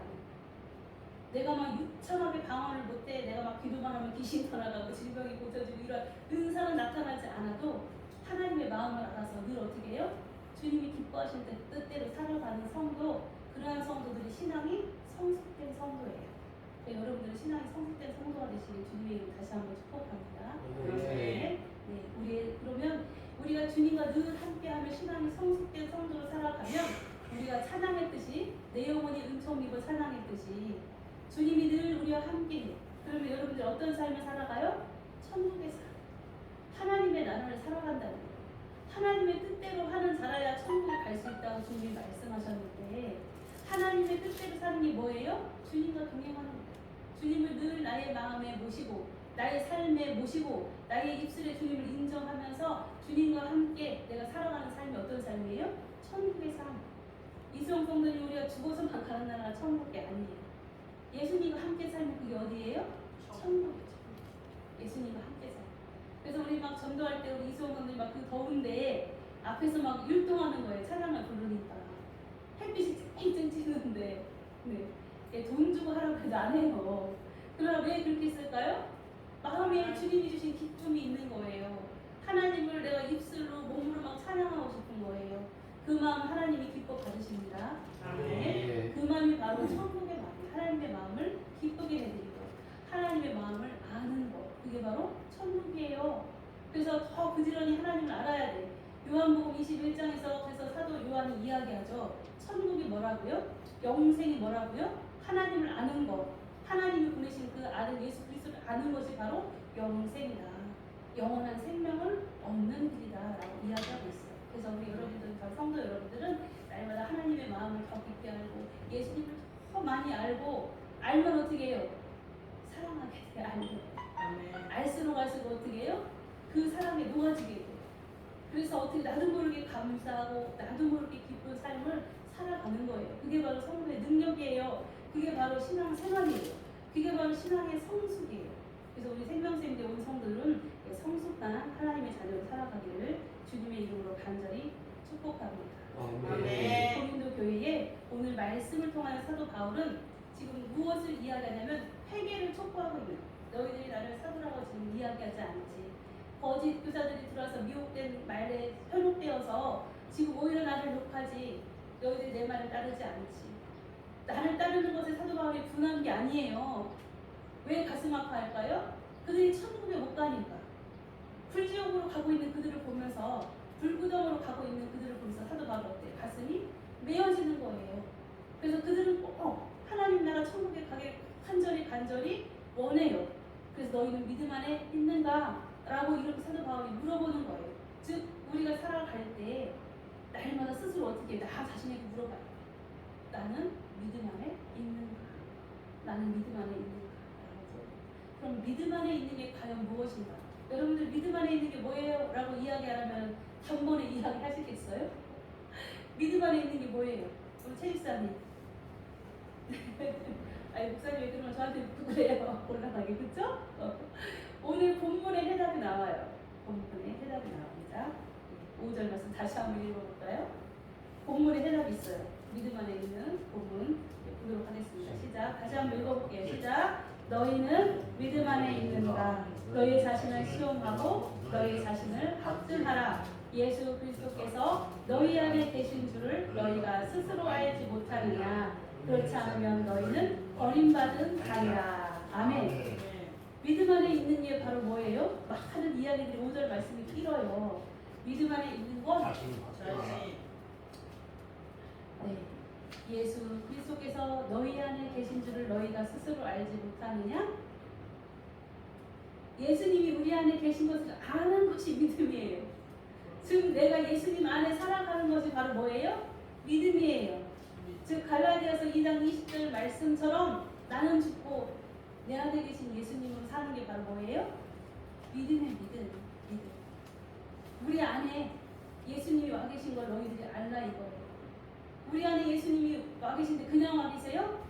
내가 막 유창하게 방언을 못해. 내가 막 기도만 하면 귀신 떠나가고 질병이 고쳐지고 이런 은사는 나타나지 않아도 하나님의 마음을 알아서 늘 어떻게 해요? 주님이 기뻐하실 때 뜻대로 살아가는 성도, 그러한 성도들이 신앙이 성숙된 성도예요. 여러분들은 신앙이 성숙된 성도가 되시길 주님의 이름 다시 한번 축복합니다. 네. 그러면 우리가 주님과 늘 함께하며 신앙이 성숙된 성도로 살아가면 우리가 찬양했듯이 내 영혼이 은총 입어 찬양했듯이 주님이 늘 우리와 함께해. 그러면 여러분들 어떤 삶을 살아가요? 천국의 삶. 하나님의 나라를 살아간다는 거예요. 하나님의 뜻대로 하는 자라야 천국에 갈 수 있다고 주님이 말씀하셨는데 하나님의 뜻대로 사는 게 뭐예요? 주님과 동행하는 거예요. 주님을 늘 나의 마음에 모시고 나의 삶에 모시고 나의 입술에 주님을 인정하면서 주님과 함께 내가 살아가는 삶이 어떤 삶이에요? 천국의 삶. 이수영 성도님 우리가 죽어서만 가는 나라가 천국이 아니에요. 예수님과 함께 살면 그게 어디예요? 천국이죠. 예수님과 함께 살면. 그래서 우리 막 전도할 때 우리 이수영 성도님 막 그 더운데 앞에서 막 율동하는 거예요. 찬양을 부르니까. 햇빛이 쨍쨍 찌는데 돈 주고 하라고 해도 안 해요. 그러나 왜 그렇게 했을까요? 마음에 주님이 주신 기쁨이 있는 거예요. 하나님을 내가 입술로 몸으로 막 찬양하고 싶은 거예요. 그 마음 하나님이 기뻐 받으십니다. 네. 그 마음이 바로 천국의 마음이에요. 하나님의 마음을 기쁘게 해드리고 하나님의 마음을 아는 것, 그게 바로 천국이에요. 그래서 더 부지런히 하나님을 알아야 돼. 요한복음 21장에서 그래서 사도 요한이 이야기하죠. 천국이 뭐라고요? 영생이 뭐라고요? 하나님을 아는 것, 하나님이 보내신 그 아들 예수 그리스도를 아는 것이 바로 영생이다. 영원한 생명을 얻는 길이다 라고 이야기하고 있어요. 그래서 우리 여러분들, 성도 여러분들은 날마다 하나님의 마음을 더 깊게 알고 예수님을 더 많이 알고 알면 어떻게 해요? 사랑하게 돼. 알고 알수록 어떻게 해요? 그 사랑에 녹아지게 돼요. 그래서 어떻게 나도 모르게 감사하고 나도 모르게 기쁜 삶을 살아가는 거예요. 그게 바로 성도의 능력이에요. 그게 바로 신앙 생활이에요. 그게 바로 신앙의 성숙이에요. 그래서 우리 생명샘대 온 성도들은 성숙한 하나님의 자녀로 살아가기를 주님의 이름으로 간절히 축복합니다. 고린도 교회에 오늘 말씀을 통하여 사도 바울은 지금 무엇을 이야기하냐면 회개를 촉구하고 있는 너희들이 나를 사도라고 지금 이야기하지 않지. 거짓 교사들이 들어와서 미혹된 말에 현혹되어서 지금 오히려 나를 욕하지. 너희들이 내 말을 따르지 않지. 나를 따르는 것에 사도 바울이 분한 게 아니에요. 왜 가슴 아파할까요? 그들이 천국에 못 가니까. 불지옥으로 가고 있는 그들을 보면서 불구덩으로 가고 있는 그들을 보면서 사도 바울 어때요? 가슴이 메어지는 거예요. 그래서 그들은 꼭 하나님 나라 천국에 가길 간절히 원해요. 그래서 너희는 믿음 안에 있는가? 라고 이렇게 사도 바울이 물어보는 거예요. 즉 우리가 살아갈 때 날마다 스스로 어떻게 나 자신에게 물어봐요. 나는 믿음 안에 있는가? 나는 믿음 안에 있는가? 그럼 믿음 안에 있는 게 과연 무엇인가? 여러분들 믿음 안에 있는 게 뭐예요? 라고 이야기하면 단번에 이야기하시겠어요? 믿음 안에 있는 게 뭐예요? 우리 최집사님 아니 목사님이 그러면 저한테 묻고 그래요. 곤란하게 그쵸? 오늘 본문에 해답이 나와요. 본문에 해답이 나옵니다. 시작. 5절 말씀 다시 한번 읽어볼까요? 본문에 해답이 있어요. 믿음 안에 있는 본문 보도록 하겠습니다. 시작. 다시 한번 읽어볼게요. 시작. 너희는 믿음 안에 있는가? 너희 자신을 시험하고 너희 자신을 확증하라. 예수 그리스도께서 너희 안에 계신 줄을 너희가 스스로 알지 못하느냐? 그렇지 않으면 너희는 버림받은 자니라. 아멘. 믿음 안에 있는 게 바로 뭐예요? 막 하는 이야기들이 5절 말씀이 길어요. 믿음 안에 있는 건 네. 예수 그리스도께서 너희 안에 계신 줄을 너희가 스스로 알지 못하느냐? 예수님이 우리 안에 계신 것을 아는 것이 믿음이에요. 즉 내가 예수님 안에 살아가는 것이 바로 뭐예요? 믿음이에요. 즉 갈라디아서 2장 20절 말씀처럼 나는 죽고 내 안에 계신 예수님으로 사는 게 바로 뭐예요? 믿음의 믿음. 우리 안에 예수님이 와 계신 걸 너희들이 알라 이거예요. 우리 안에 예수님이 와 계신데 그냥 와 계세요?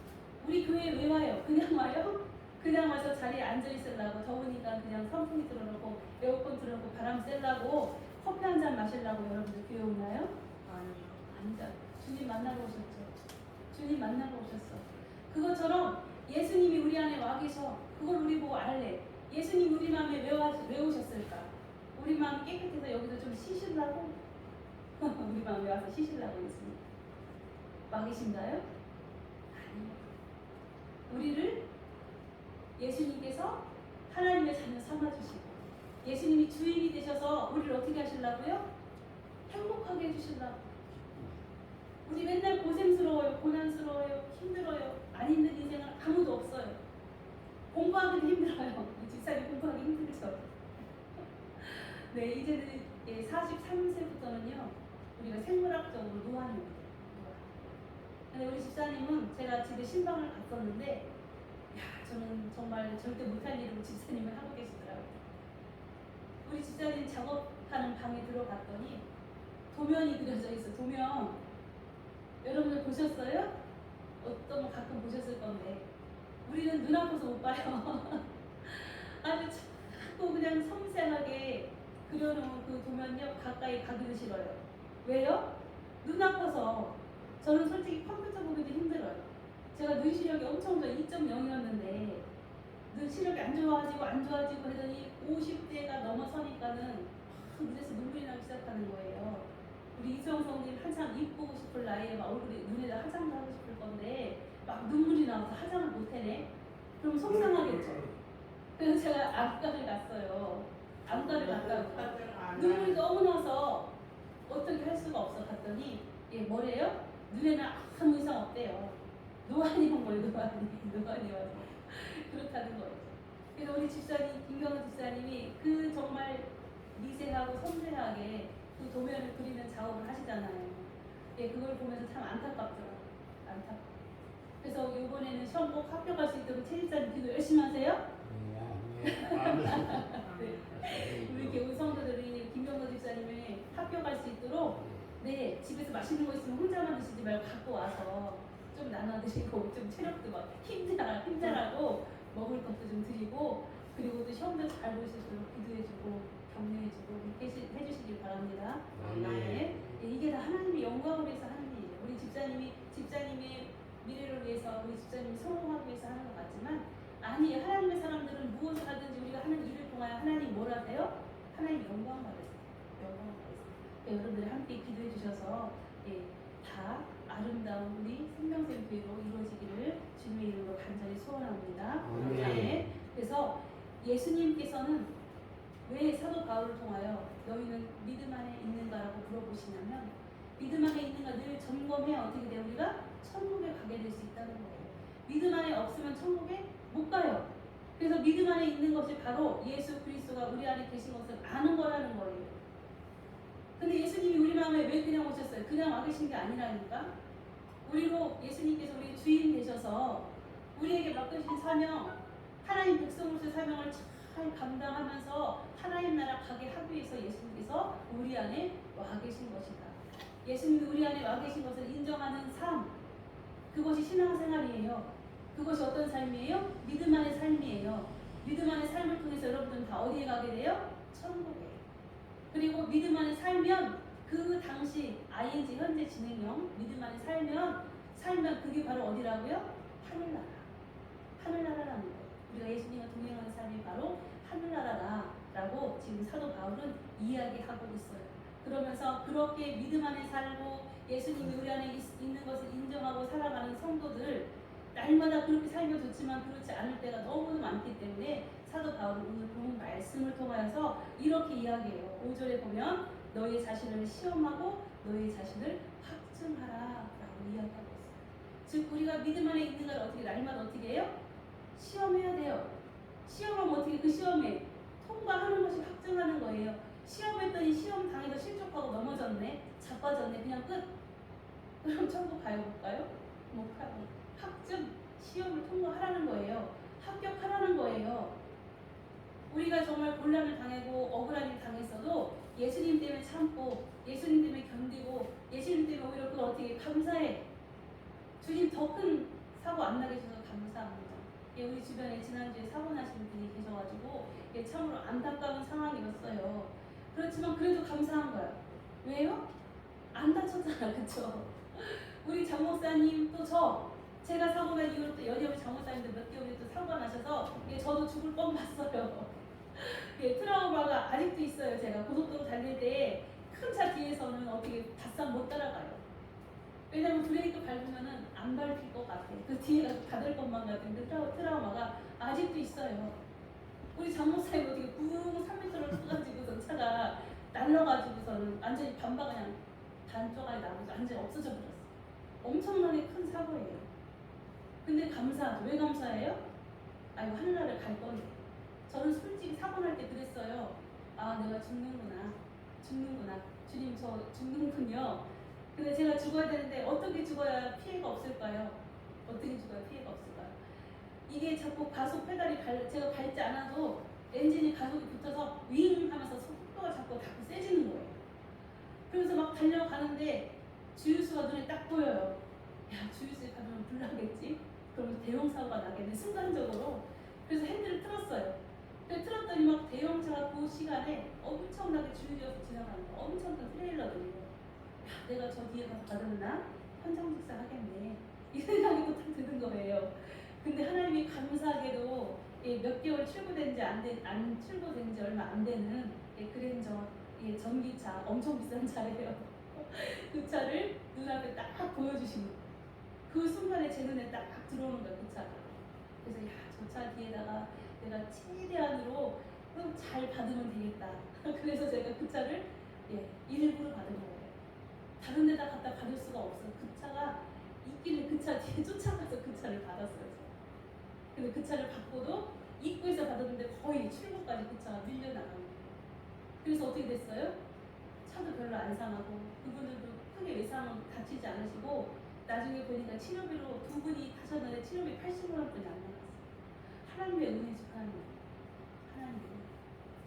우리 교회에 왜 와요? 그냥 와요? 그냥 와서 자리에 앉아 있으려고 더우니까 그냥 선풍기 틀어놓고 에어컨 틀어놓고 바람 쐬려고 커피 한 잔 마시려고 여러분들 교회 오나요? 아니죠. 주님 만나러 오셨죠. 주님 만나러 오셨어. 그것처럼 예수님이 우리 안에 와 계셔. 그걸 우리 보고 알래. 예수님 우리 마음에 왜 오셨을까? 우리 마음이 깨끗해서 여기서 좀 쉬시려고? 우리 마음에 와서 쉬시려고 했습니다. 와 계신가요? 아니요. 우리를 예수님께서 하나님의 자녀 삼아주시고 예수님이 주인이 되셔서 우리를 어떻게 하시려고요? 행복하게 해주시려고. 우리 맨날 고생스러워요, 고난스러워요, 힘들어요. 안 힘든 인생은 아무도 없어요. 공부하기도 힘들어요. 집사님 공부하기 힘들죠. 네, 이제는 43세부터는요 우리가 생물학적으로 노안이 오요. 근데 우리 집사님은 제가 집에 신방을 갔었는데 저는 정말 절대 못할 일을 집사님을 하고 계시더라고요. 우리 집사님 작업하는 방에 들어갔더니 도면이 그려져 있어. 도면 여러분들 보셨어요? 어떤 거 가끔 보셨을 건데 우리는 눈 아파서 못 봐요. 아주 자꾸 그냥 섬세하게 그려놓은 그 도면요 가까이 가기도 싫어요. 왜요? 눈 아파서. 저는 솔직히 컴퓨터 보기도 힘들어요. 제가 눈 시력이 엄청 좋아 2.0이었는데 눈 시력이 안 좋아지고 하더니 50대가 넘어서니까는 그래서 눈물이 나기 시작하는 거예요. 우리 이수영 성님 한참 이쁘고 싶을 나이에 막 얼굴에 눈에다 화장도 하고 싶을 건데 막 눈물이 나와서 화장을 못 해내? 그럼 속상하겠죠. 그래서 제가 안과를 갔어요. 안과를 갔다고 눈물이 너무 나서 어떻게 할 수가 없어. 갔더니 뭐래요? 눈에는 아무 이상 없대요. 노안이 온 거예요. 노안이 와서 그렇다는 거예요. 그래서 우리 집사님 김경호 집사님이 그 정말 미세하고 섬세하게 그 도면을 그리는 작업을 하시잖아요. 그걸 보면서 참 안타깝더라고요. 그래서 이번에는 시험 꼭 합격할 수 있도록 최 집사님 기도 열심히 하세요. 네. 우리 교우 성도들이 김경호 집사님이 합격할 수 있도록 집에서 맛있는 거 있으면 혼자만 드시지 말고 갖고 와서 좀 나눠드시고 좀 체력도 막 힘내라고 먹을 것도 좀 드리고 그리고 또 시험도 잘 보실 수 있도록 기도해주고 격려해주고 이렇게 해주시길 바랍니다. 네. 이게 다 하나님의 영광을 위해서 하는 일이에요. 우리 집사님의 미래를 위해서 우리 집사님이 성공하기 위해서 하는 것 같지만 아니 하나님의 사람들은 무엇을 하든지 우리가 하는 일을 통하여 하나님 뭘 하세요? 하나님 영광 받으세요. 영광 받으세요. 여러분들이 함께 기도해 주셔서 다 아름다운 우리 생명샘 교회로 이루어지기를 주님의 이름으로 간절히 소원합니다. 네. 그래서 예수님께서는 왜 사도 바울을 통하여 너희는 믿음 안에 있는가라고 물어보시냐면 믿음 안에 있는가 늘 점검해야 어떻게 돼요? 우리가 천국에 가게 될 수 있다는 거예요. 믿음 안에 없으면 천국에 못 가요. 그래서 믿음 안에 있는 것이 바로 예수 그리스도가 우리 안에 계신 것을 아는 거라는 거예요. 근데 예수님이 우리 마음에 왜 그냥 오셨어요? 그냥 와 계신 게 아니라니까. 우리로 예수님께서 우리 주인 되셔서 우리에게 맡겨주신 사명, 하나님 백성으로서의 사명을 잘 감당하면서 하나님 나라 가게 하기 위해서 예수님께서 우리 안에 와 계신 것이다. 예수님이 우리 안에 와 계신 것을 인정하는 삶, 그것이 신앙생활이에요. 그것이 어떤 삶이에요? 믿음 안의 삶이에요. 믿음 안의 삶을 통해서 여러분들은 다 어디에 가게 돼요? 천국에. 그리고 믿음 안에 살면 그 당시 ing 현재 진행형 믿음 안에 살면 그게 바로 어디라고요? 하늘나라. 하늘나라라는 거예요. 우리가 예수님과 동행하는 삶이 바로 하늘나라라고 지금 사도 바울은 이야기하고 있어요. 그러면서 그렇게 믿음 안에 살고 예수님이 우리 안에 있는 것을 인정하고 살아가는 성도들 날마다 그렇게 살면 좋지만 그렇지 않을 때가 너무 많기 때문에 사도 바울은 오늘 본 말씀을 통하여서 이렇게 이야기해요. 5절에 보면 너희 자신을 시험하고 너희 자신을 확증하라라고 이야기하고 있어요. 즉 우리가 믿음 안에 있는 걸 어떻게 날마다 어떻게 해요? 시험해야 돼요. 시험하면 어떻게 그 시험에 통과하는 것이 확증하는 거예요. 시험했더니 시험 당해서 실족하고 넘어졌네, 자빠졌네, 그냥 끝. 그럼 천국 가요, 못 가요? 못 가요. 확증, 시험을 통과하라는 거예요. 합격하라는 거예요. 우리가 정말 곤란을 당하고 억울한 일 당했어도 예수님 때문에 참고 예수님 때문에 견디고 예수님 때문에 오히려 그걸 어떻게 감사해. 주님 더 큰 사고 안 나게 해주셔서 감사합니다. 우리 주변에 지난주에 사고 나신 분이 계셔가지고 참으로 안타까운 상황이었어요. 그렇지만 그래도 감사한 거야. 왜요? 안 다쳤잖아, 그쵸? 우리 장 목사님 또 제가 사고 난 이후로 또 연희업의 장 목사님도 몇 개월에 또 사고가 나셔서 저도 죽을 뻔 봤어요. 트라우마가 아직도 있어요. 제가 고속도로 달릴 때 큰 차 뒤에서는 어떻게 바싹 못 따라가요. 왜냐면 브레이크 밟으면은 안 밟힐 것 같아. 그 뒤에 가서 받을 것만 같은 그 트라우마가 아직도 있어요. 우리 장 목사님 어떻게 붕 3m를 떠가지고서 차가 날라가지고서는 완전히 반바 그냥 반쪽알이 나고 완전히 없어져 버렸어. 엄청나게 큰 사고예요. 근데 감사하죠. 왜 감사해요? 아이고 하늘나라를 갈 건데. 저는 솔직히 사고 날 때 그랬어요. 아 내가 죽는구나. 주님 저 죽는군요. 근데 제가 죽어야 되는데 어떻게 죽어야 피해가 없을까요? 어떻게 죽어야 피해가 없을까요? 이게 자꾸 가속 페달이 제가 밟지 않아도 엔진이 가속이 붙어서 윙 하면서 속도가 자꾸 세지는 거예요. 그래서 막 달려가는데 주유소가 눈에 딱 보여요. 야 주유소에 가면 불나겠지? 그러면 대형 사고가 나겠네 순간적으로. 그래서 핸들을 틀었어요. 틀었더니 막 대형차가 그 시간에 엄청나게 줄여서 지나가는 거. 엄청난 트레일러들이요. 야 내가 저 뒤에 가서 받으나 현장직사 하겠네. 이 생각이 또 딱 드는 거예요. 근데 하나님이 감사하게도 몇 개월 출고된지 안 출고된지 얼마 안 되는 그랜저 전기차 엄청 비싼 차래요. 그 차를 눈앞에 딱 보여주시는 그 순간에 제 눈에 딱 들어오는 거야 그 차가. 그래서 야 저 차 뒤에다가 내가 최대한으로 잘 받으면 되겠다. 그래서 제가 그 차를 일부러 받은 거예요. 다른 데다 갖다 받을 수가 없어. 그 차가 있길래 그 차 뒤에 쫓아가서 그 차를 받았어요. 근데 그 차를 받고도 입구에서 받았는데 거의 출구까지 그 차가 밀려나가는 거예요. 그래서 어떻게 됐어요? 차도 별로 안 상하고 그분들도 크게 외상은 다치지 않으시고 나중에 보니까 치료비로 두 분이 가셨는데 치료비 80만 원뿐이 안 나갔어요. 하나님의 은혜죠, 하나님. 하나님.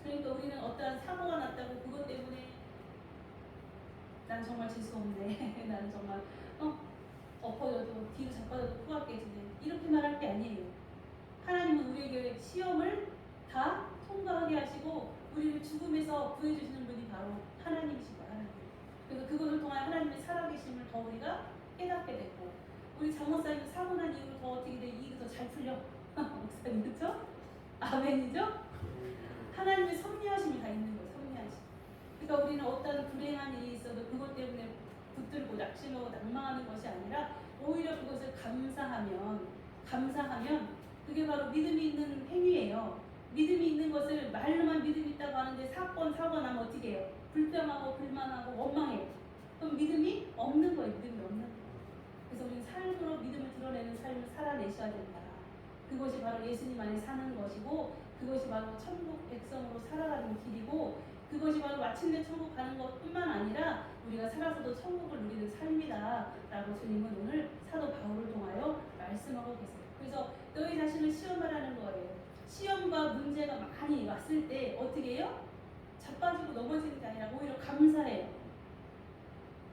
그러니까 우리는 어떠한 사고가 났다고 그것 때문에 난 정말 재수 없네. 나는 정말 엎어져도 뒤로 자빠져도 코가 깨지네. 이렇게 말할 게 아니에요. 하나님은 우리에게 시험을 다 통과하게 하시고 우리를 죽음에서 구해주시는 분이 바로 하나님이시고 하나님. 그래서 그것을 통한 하나님의 살아계심을 더 우리가 깨닫게 됐고 우리 장 목사님 사고 난 이후로 더 어떻게 돼? 일이 더 잘 풀려. 목사님 그렇죠? 아멘이죠? 하나님의 섭리하심이 다 있는 거예요. 섭리하심. 그러니까 우리는 어떤 불행한 일이 있어도 그것 때문에 붙들고 낙심하고 낭망하는 것이 아니라 오히려 그것을 감사하면 그게 바로 믿음이 있는 행위예요. 믿음이 있는 것을 말로만 믿음이 있다고 하는데 사건 사고가 나면 어떻게 해요? 불평하고 불만하고 원망해요. 그럼 믿음이 없는 거예요. 믿음이 없는 거예요. 그래서 우리는 삶으로 믿음을 드러내는 삶을 살아내셔야 된다. 그것이 바로 예수님 안에 사는 것이고 그것이 바로 천국 백성으로 살아가는 길이고 그것이 바로 마침내 천국 가는 것뿐만 아니라 우리가 살아서도 천국을 누리는 삶이다 라고 주님은 오늘 사도 바울을 통하여 말씀하고 계세요. 그래서 너희 자신을 시험하라는 거예요. 시험과 문제가 많이 왔을 때 어떻게 해요? 자빠지고 넘어지는 게 아니라 오히려 감사해요.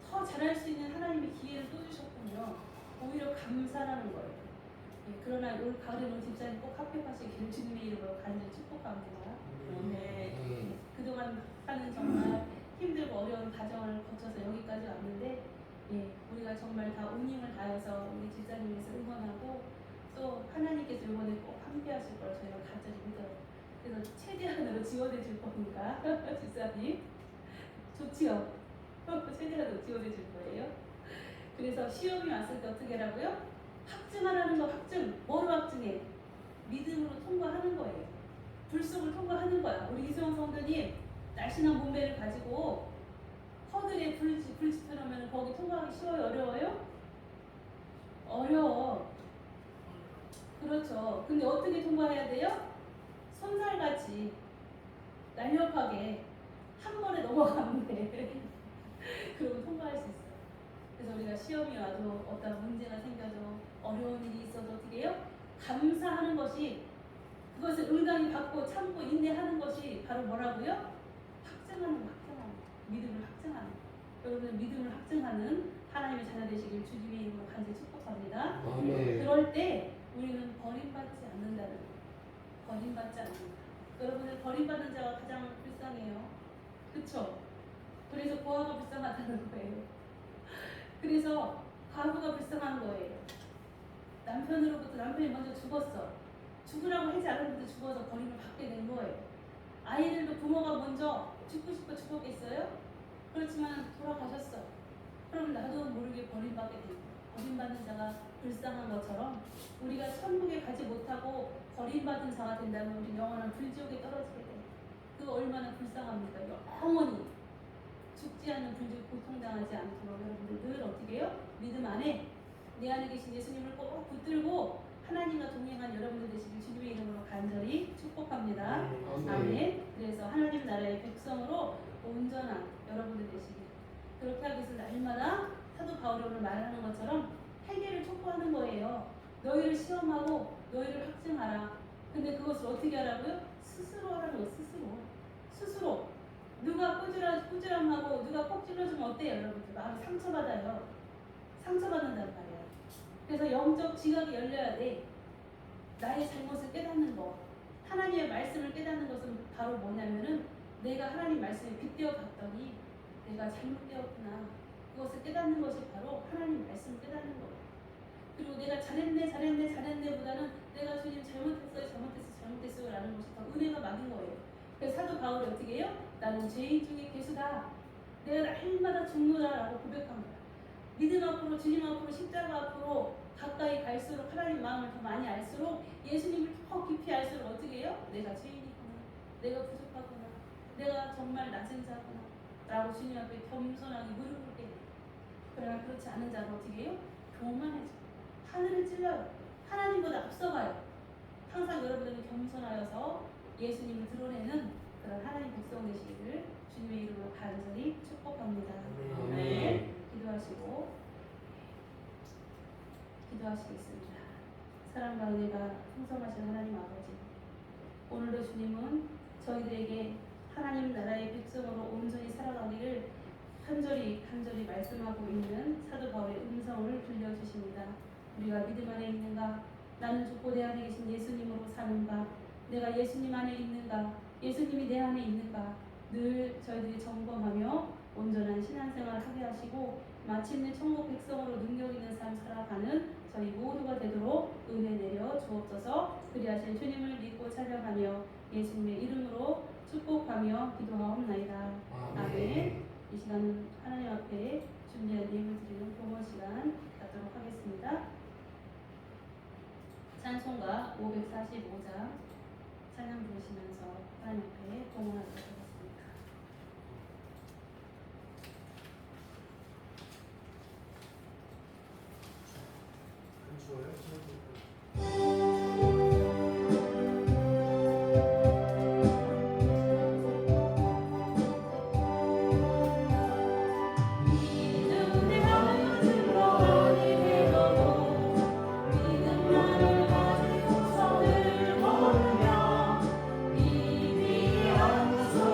더 잘할 수 있는 하나님의 기회를 또 주셨군요. 오히려 감사라는 거예요. 그러나 올 가을에 우리 집사님 꼭 합격하시길 주님의 이름으로 간절히 축복합니다. 그동안 하는 정말 힘들고 어려운 과정을 거쳐서 여기까지 왔는데 우리가 정말 다 온 힘을 다해서 우리 집사님께서 응원하고 또 하나님께서 이번에 꼭 함께 하실 걸 저희가 간절히 믿어요. 그래서 최대한으로 지원해 줄 거니까 집사님 좋지요? 최대한으로 지원해 줄 거예요. 그래서 시험이 왔을 때 어떻게 하라고요? 확증하라는 거. 확증. 뭐로 확증해? 믿음으로 통과하는 거예요. 불속을 통과하는 거야. 우리 이수영 성도님 날씬한 몸매를 가지고 허들에 불 지펴놓으면 거기 통과하기 쉬워요? 어려워요? 어려워. 그렇죠. 근데 어떻게 통과해야 돼요? 손살같이 날렵하게 한 번에 넘어가면 돼. 그러면 통과할 수 있어요. 그래서 우리가 시험이 와도 어떤 문제가 생겨도 어려운 일이 있어도 어떻게 해요? 감사하는 것이, 그것을 응당히 받고 참고 인내하는 것이 바로 뭐라고요? 확증하는 믿음을 확증하는. 여러분은 믿음을 확증하는 하나님의 자녀 되시길 주님의 이름으로 간절히 축복합니다. 그럴 때 우리는 버림받지 않는다는 거예요. 버림받지 않는다. 여러분은 버림받는 자가 가장 불쌍해요. 그쵸? 그래서 고아가 불쌍하다는 거예요. 그래서 과부가 불쌍한 거예요. 남편으로부터 남편이 먼저 죽었어. 죽으라고 하지 않았는데 죽어서 버림을 받게 된 거예요. 아이들도 부모가 먼저 죽고 싶어 죽었겠어요? 그렇지만 돌아가셨어. 그럼 나도 모르게 버림받게 된 거예요. 버림받는 자가 불쌍한 것처럼 우리가 천국에 가지 못하고 버림받은 자가 된다면 우리 영원한 불지옥에 떨어지게 돼요. 그거 얼마나 불쌍합니까? 영원히 죽지 않는 불지옥 고통당하지 않도록 여러분들 늘 어떻게 해요? 믿음 안에 내 안에 계신 예수님을 꼭 붙들고 하나님과 동행한 여러분들 되시길 주님의 이름으로 간절히 축복합니다. 아멘. 그래서 하나님 나라의 백성으로 온전한 여러분들 되시길, 그렇게 하기 위해서 날마다 사도 바울이 오늘 말하는 것처럼 회개를 촉구하는 거예요. 너희를 시험하고 너희를 확증하라. 근데 그것을 어떻게 하라고요? 스스로 하라는 거예요. 스스로. 누가 꾸지람하고 누가 꼭 찔러주면 어때요? 여러분들 마음이 상처받아요. 상처받는단 말이에요. 그래서 영적 지각이 열려야 돼. 나의 잘못을 깨닫는 거. 하나님의 말씀을 깨닫는 것은 바로 뭐냐면은 내가 하나님 말씀에 빗대어 봤더니 내가 잘못되었구나. 그것을 깨닫는 것이 바로 하나님 말씀을 깨닫는 거예요. 그리고 내가 잘했네 보다는 내가 주님 잘못했어요 라는 것이 더 은혜가 많은 거예요. 그래서 사도 바울이 어떻게 해요? 나는 죄인 중에 괴수다. 내가 날마다 죽노라라고 고백한 거야. 믿음 앞으로, 주님 앞으로, 십자가 앞으로 가까이 갈수록 하나님 마음을 더 많이 알수록 예수님을 더 깊이 알수록 어떻게 해요? 내가 죄인이구나. 내가 부족하구나. 내가 정말 낮은 자구나. 라고 주님 앞에 겸손하게 무릎 꿇게 돼요. 그러나 그렇지 않은 자는 어떻게 해요? 교만해져. 하늘을 찔러요. 하나님보다 앞서가요. 항상 여러분들은 겸손하여서 예수님을 드러내는 그런 하나님 백성 되시기를 주님의 이름으로 간절히 축복합니다. 네. 기도하시겠습니다. 사랑과 은혜가 풍성하신 하나님 아버지, 오늘도 주님은 저희들에게 하나님 나라의 백성으로 온전히 살아가기를 간절히 말씀하고 있는 사도 바울의 음성을 들려주십니다. 우리가 믿음 안에 있는가? 나는 죽고 내 안에 계신 예수님으로 사는가? 내가 예수님 안에 있는가? 예수님이 내 안에 있는가? 늘 저희들이 점검하며 온전한 신앙생활을 하게 하시고 마침내 천국 백성으로 능력 있는 삶 살아가는 저희 모두가 되도록 은혜 내려 주옵소서. 그리하신 주님을 믿고 찬양하며 예수님의 이름으로 축복하며 기도하옵나이다. 아멘. 이 시간은 하나님 앞에 준비한 예물 드리는 봉헌 시간 갖도록 하겠습니다. 찬송가 545장 찬양 부르시면서 하나님 앞에 봉헌하도록 하겠습니다. 믿음만을 가지고 서를 걸으며 이미 앞서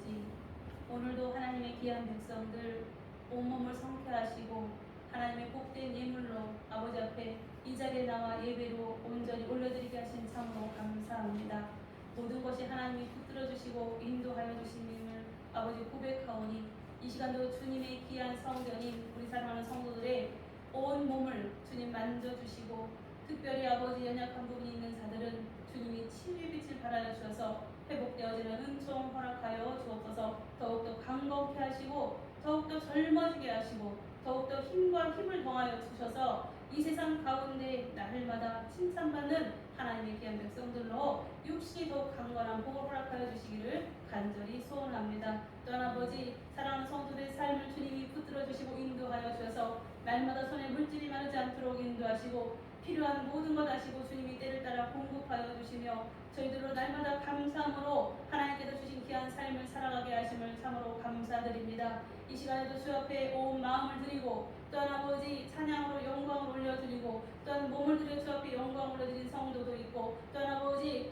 아버지, 오늘도 하나님의 귀한 백성들 온몸을 성쾌하시고 하나님의 복된 예물로 아버지 앞에 이 자리에 나와 예배로 온전히 올려드리게 하신 참으로 감사합니다. 모든 것이 하나님이 붙들어 주시고 인도하여 주심을 아버지 고백하오니 이 시간도 주님의 귀한 성전인 우리 사랑하는 성도들의 온 몸을 주님 만져주시고 특별히 아버지 연약한 부분이 있는 자들은 주님이 치유의 빛을 발하여 주셔서 회복되어지는 은총 허락하여 주옵소서. 더욱더 강건케 하시고 더욱더 젊어지게 하시고 더욱더 힘과 힘을 더하여 주셔서 이 세상 가운데 날마다 칭찬받는 하나님의 귀한 백성들로 육신이 더욱 강건한 복을 허락하여 주시기를 간절히 소원합니다. 또한 아버지 사랑하는 성도들의 삶을 주님이 붙들어 주시고 인도하여 주셔서 날마다 손에 물질이 마르지 않도록 인도하시고 필요한 모든 것 아시고 주님이 때를 따라 공급하여 주시며 저희들로 날마다 감사함으로 하나님께서 주신 귀한 삶을 살아가게 하심을 참으로 감사드립니다. 이 시간에도 주 앞에 온 마음을 드리고 또한 아버지 찬양으로 영광을 올려드리고 또한 몸을 들여 주 앞에 영광을 올려드린 성도도 있고 또한 아버지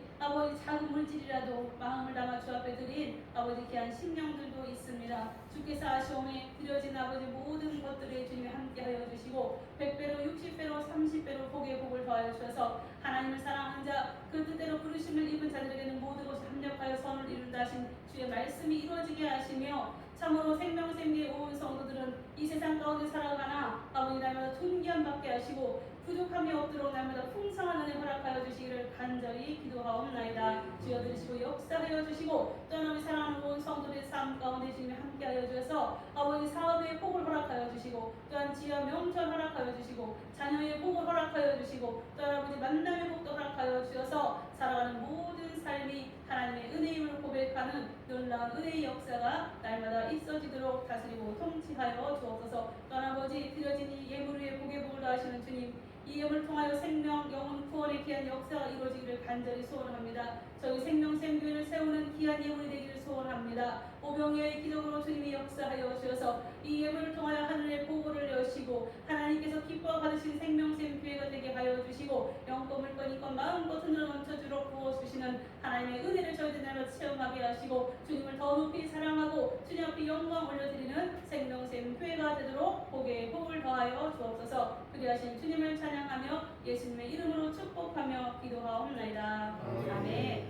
작은 물질이라도 마음을 담아 주 앞에 드린 아버지 귀한 심령들도 있습니다. 주께서 아시오에 드려진 아버지 모든 것들에 주님이 함께하여 주시고 100배로 60배로 30배로 복의 복을 더하여 주셔서 하나님을 사랑하는 자 그 뜻대로 부르심을 입은 자들에게는 모든 것이 합력하여 선을 이룬다 하신 주의 말씀이 이루어지게 하시며 참으로 생명샘기의 온 성도들은 이 세상 가운데 살아가나 아버지 날마다 존귀함 받게 하시고 부족함이 없도록 날마다 풍성한 은혜 허락하여 주시기를 간절히 기도하옵나이다. 주여 들으시고 역사하여 주시고 또한 우리 사랑하는 온 성도들의 삶 가운데 주님이 함께하여 주셔서 아버지 사업의 복을 허락하여 주시고 또한 지하 명철 허락하여 주시고 자녀의 복을 허락하여 주시고 또한 아버지 만남의 복도 허락하여 주셔서 살아가는 모든 삶이 하나님의 은혜임을 고백하는 놀라운 은혜의 역사가 날마다 있어지도록 다스리고 통치하여 주옵소서. 또한 아버지 드려진 이 예물 위에 복의 복을 더하시는 주님 이 예물을 통하여 생명, 영혼, 구원의 귀한 역사가 이루어지기를 간절히 소원합니다. 저희 생명샘교회를 세우는 귀한 예물이 되기를 소원합니다. 오병이어의 기적으로 주님이 역사하여 주셔서 이 예물을 통하여 하늘의 보고를 여시고 하나님께서 기뻐 받으신 생명샘교회가 되게 하여 주시고 영권, 물권, 이권, 마음껏 흔들어 넘쳐주러 부어주시는 하나님의 은혜를 저희들 날마다 체험하게 하시고 주님을 더 높이 사랑하고 주님 앞에 영광 올려드리는 생명샘교회가 되도록 복에 복을 더하여 주옵소서. 그리하신 주님을 찬양하며 예수님의 이름으로 축복하며 기도하옵나이다. 아멘.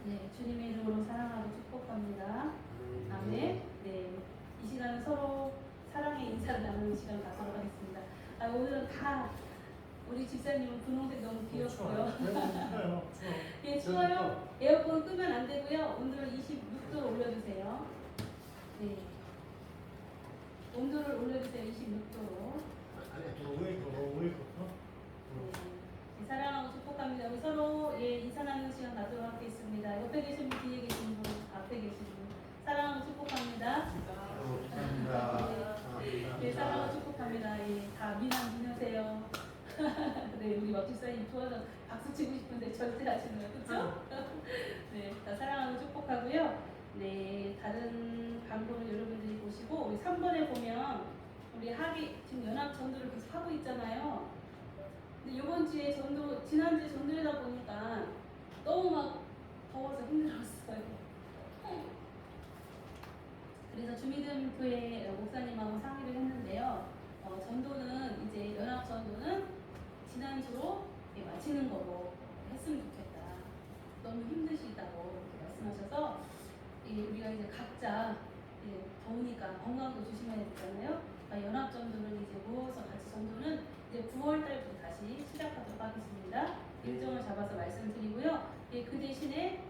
네, 주님의 이름으로 사랑하고 축복합니다. 아멘. 네, 이 시간은 서로 사랑의 인사를 나누는 시간 갖도록 하겠습니다. 오늘은 다 우리 집사님은 분홍색 너무 귀엽고요. 예, 추워요. 에어컨 끄면 안 되고요. 온도를 26도로 올려주세요. 네, 온도를 올려주세요. 26도로. 네, 사랑하고 축복합니다. 우리 서로 인사 나누는 시간 갖도록 하겠습니다. 옆에 계신 분, 뒤에 계신 분, 앞에 계신 분 사랑하고 축복합니다. 네, 사랑하고 축복합니다. 다 미남이세요. 네, 우리 옆집사님 좋아서 박수 치고 싶은데 절대 하시는 거예요, 그렇죠? 네, 다 사랑하고 축복하고요. 네, 다른 광고는 여러분들이 보시고 우리 3번에 보면 우리 학위 지금 연합 전도를 계속 하고 있잖아요. 근데 이번 주에 전도 지난주에 전도하다 보니까 너무 막 더워서 힘들었어요. 그래서 주미듬 교회 목사님하고 상의를 했는데요. 전도는 이제 연합 전도는 지난주로 마치는 거로 했으면 좋겠다. 너무 힘드시다고 이렇게 말씀하셔서 우리가 이제 각자 더우니까 건강도 조심해야 되잖아요. 연합 전도를 이제 모여서 같이 전도는 이제 9월 달부터 다시 시작하도록 하겠습니다. 일정을 잡아서 말씀드리고요. 그 대신에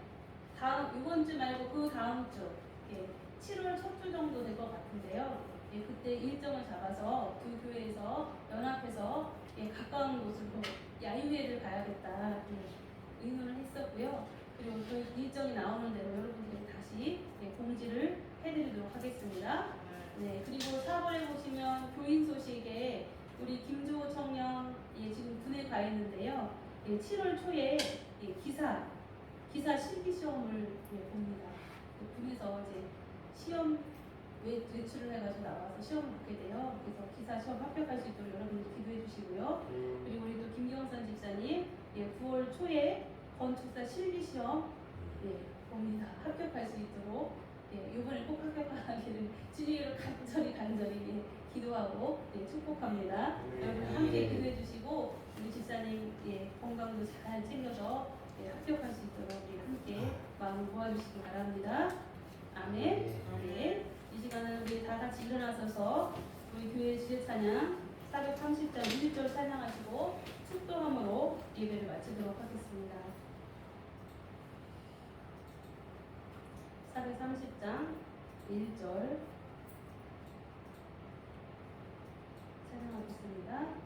이번 주 말고 그 다음 주 7월 첫 주 정도 될 것 같은데요. 그때 일정을 잡아서 두 교회에서 연합해서 가까운 곳으로 야유회를 가야겠다 의논을 했었고요. 그리고 그 일정이 나오는 대로 여러분들이 다시 공지를 해드리도록 하겠습니다. 네, 그리고 4번에 보시면 교인 소식에 우리 김조호 청년 지금 군에 가 있는데요. 7월 초에 기사 실기 시험을 봅니다. 군에서 이제 시험 외출을 해가지고 나와서 시험을 보게 돼요. 그래서 기사 시험 합격할 수 있도록 여러분들 기도해 주시고요. 그리고 우리 또 김경선 집사님 9월 초에 건축사 실기 시험 나가기를 주님으로 간절히 기도하고 축복합니다. 여러분 함께 기도해 주시고 우리 집사님 건강도 잘 챙겨서 합격할 수 있도록 우리 함께 마음 모아주시기 바랍니다. 아멘. 네. 이 시간은 우리 다 같이 일어나서서 우리 교회 주제 찬양 430장 1절 찬양하시고 축도함으로 예배를 마치도록 하겠습니다. 430장 1절 찬양하겠습니다.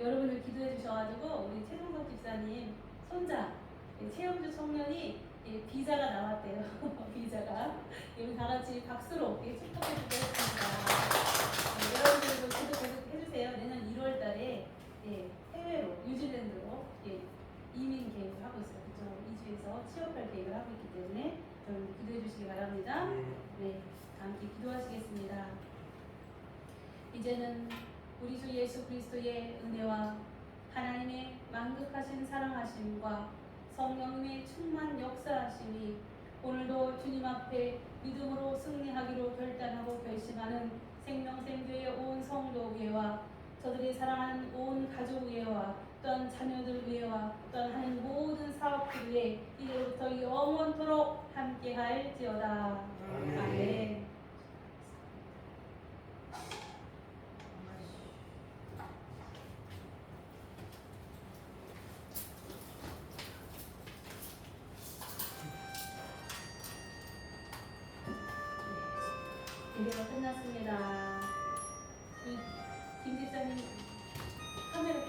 여러분들 기도해 주셔가지고 우리 최동석 집사님 손자 최영주 청년이 비자가 나왔대요. 비자가 우리 다 같이 박수로 축복해 주겠습니다. 여러분들도 기도 계속 해주세요. 내년 1월달에 해외로 뉴질랜드로 이민 계획을 하고 있어요. 그죠? 2주에서 취업할 계획을 하고 있기 때문에 여러분 기도해 주시기 바랍니다. 네, 다 함께 기도하시겠습니다. 이제는 우리 주 예수 그리스도의 은혜와 하나님의 만극하신 사랑하심과 성령님의 충만 역사하심이 오늘도 주님 앞에 믿음으로 승리하기로 결단하고 결심하는 생명샘교회 온 성도 위에와 저들이 사랑하는 온 가족 위에와 또한 자녀들 위에와 또한 하는 모든 사업들 위에 이제부터 영원토록 함께할지어다. 아멘. 예배가 끝났습니다. 김 집사님 카메라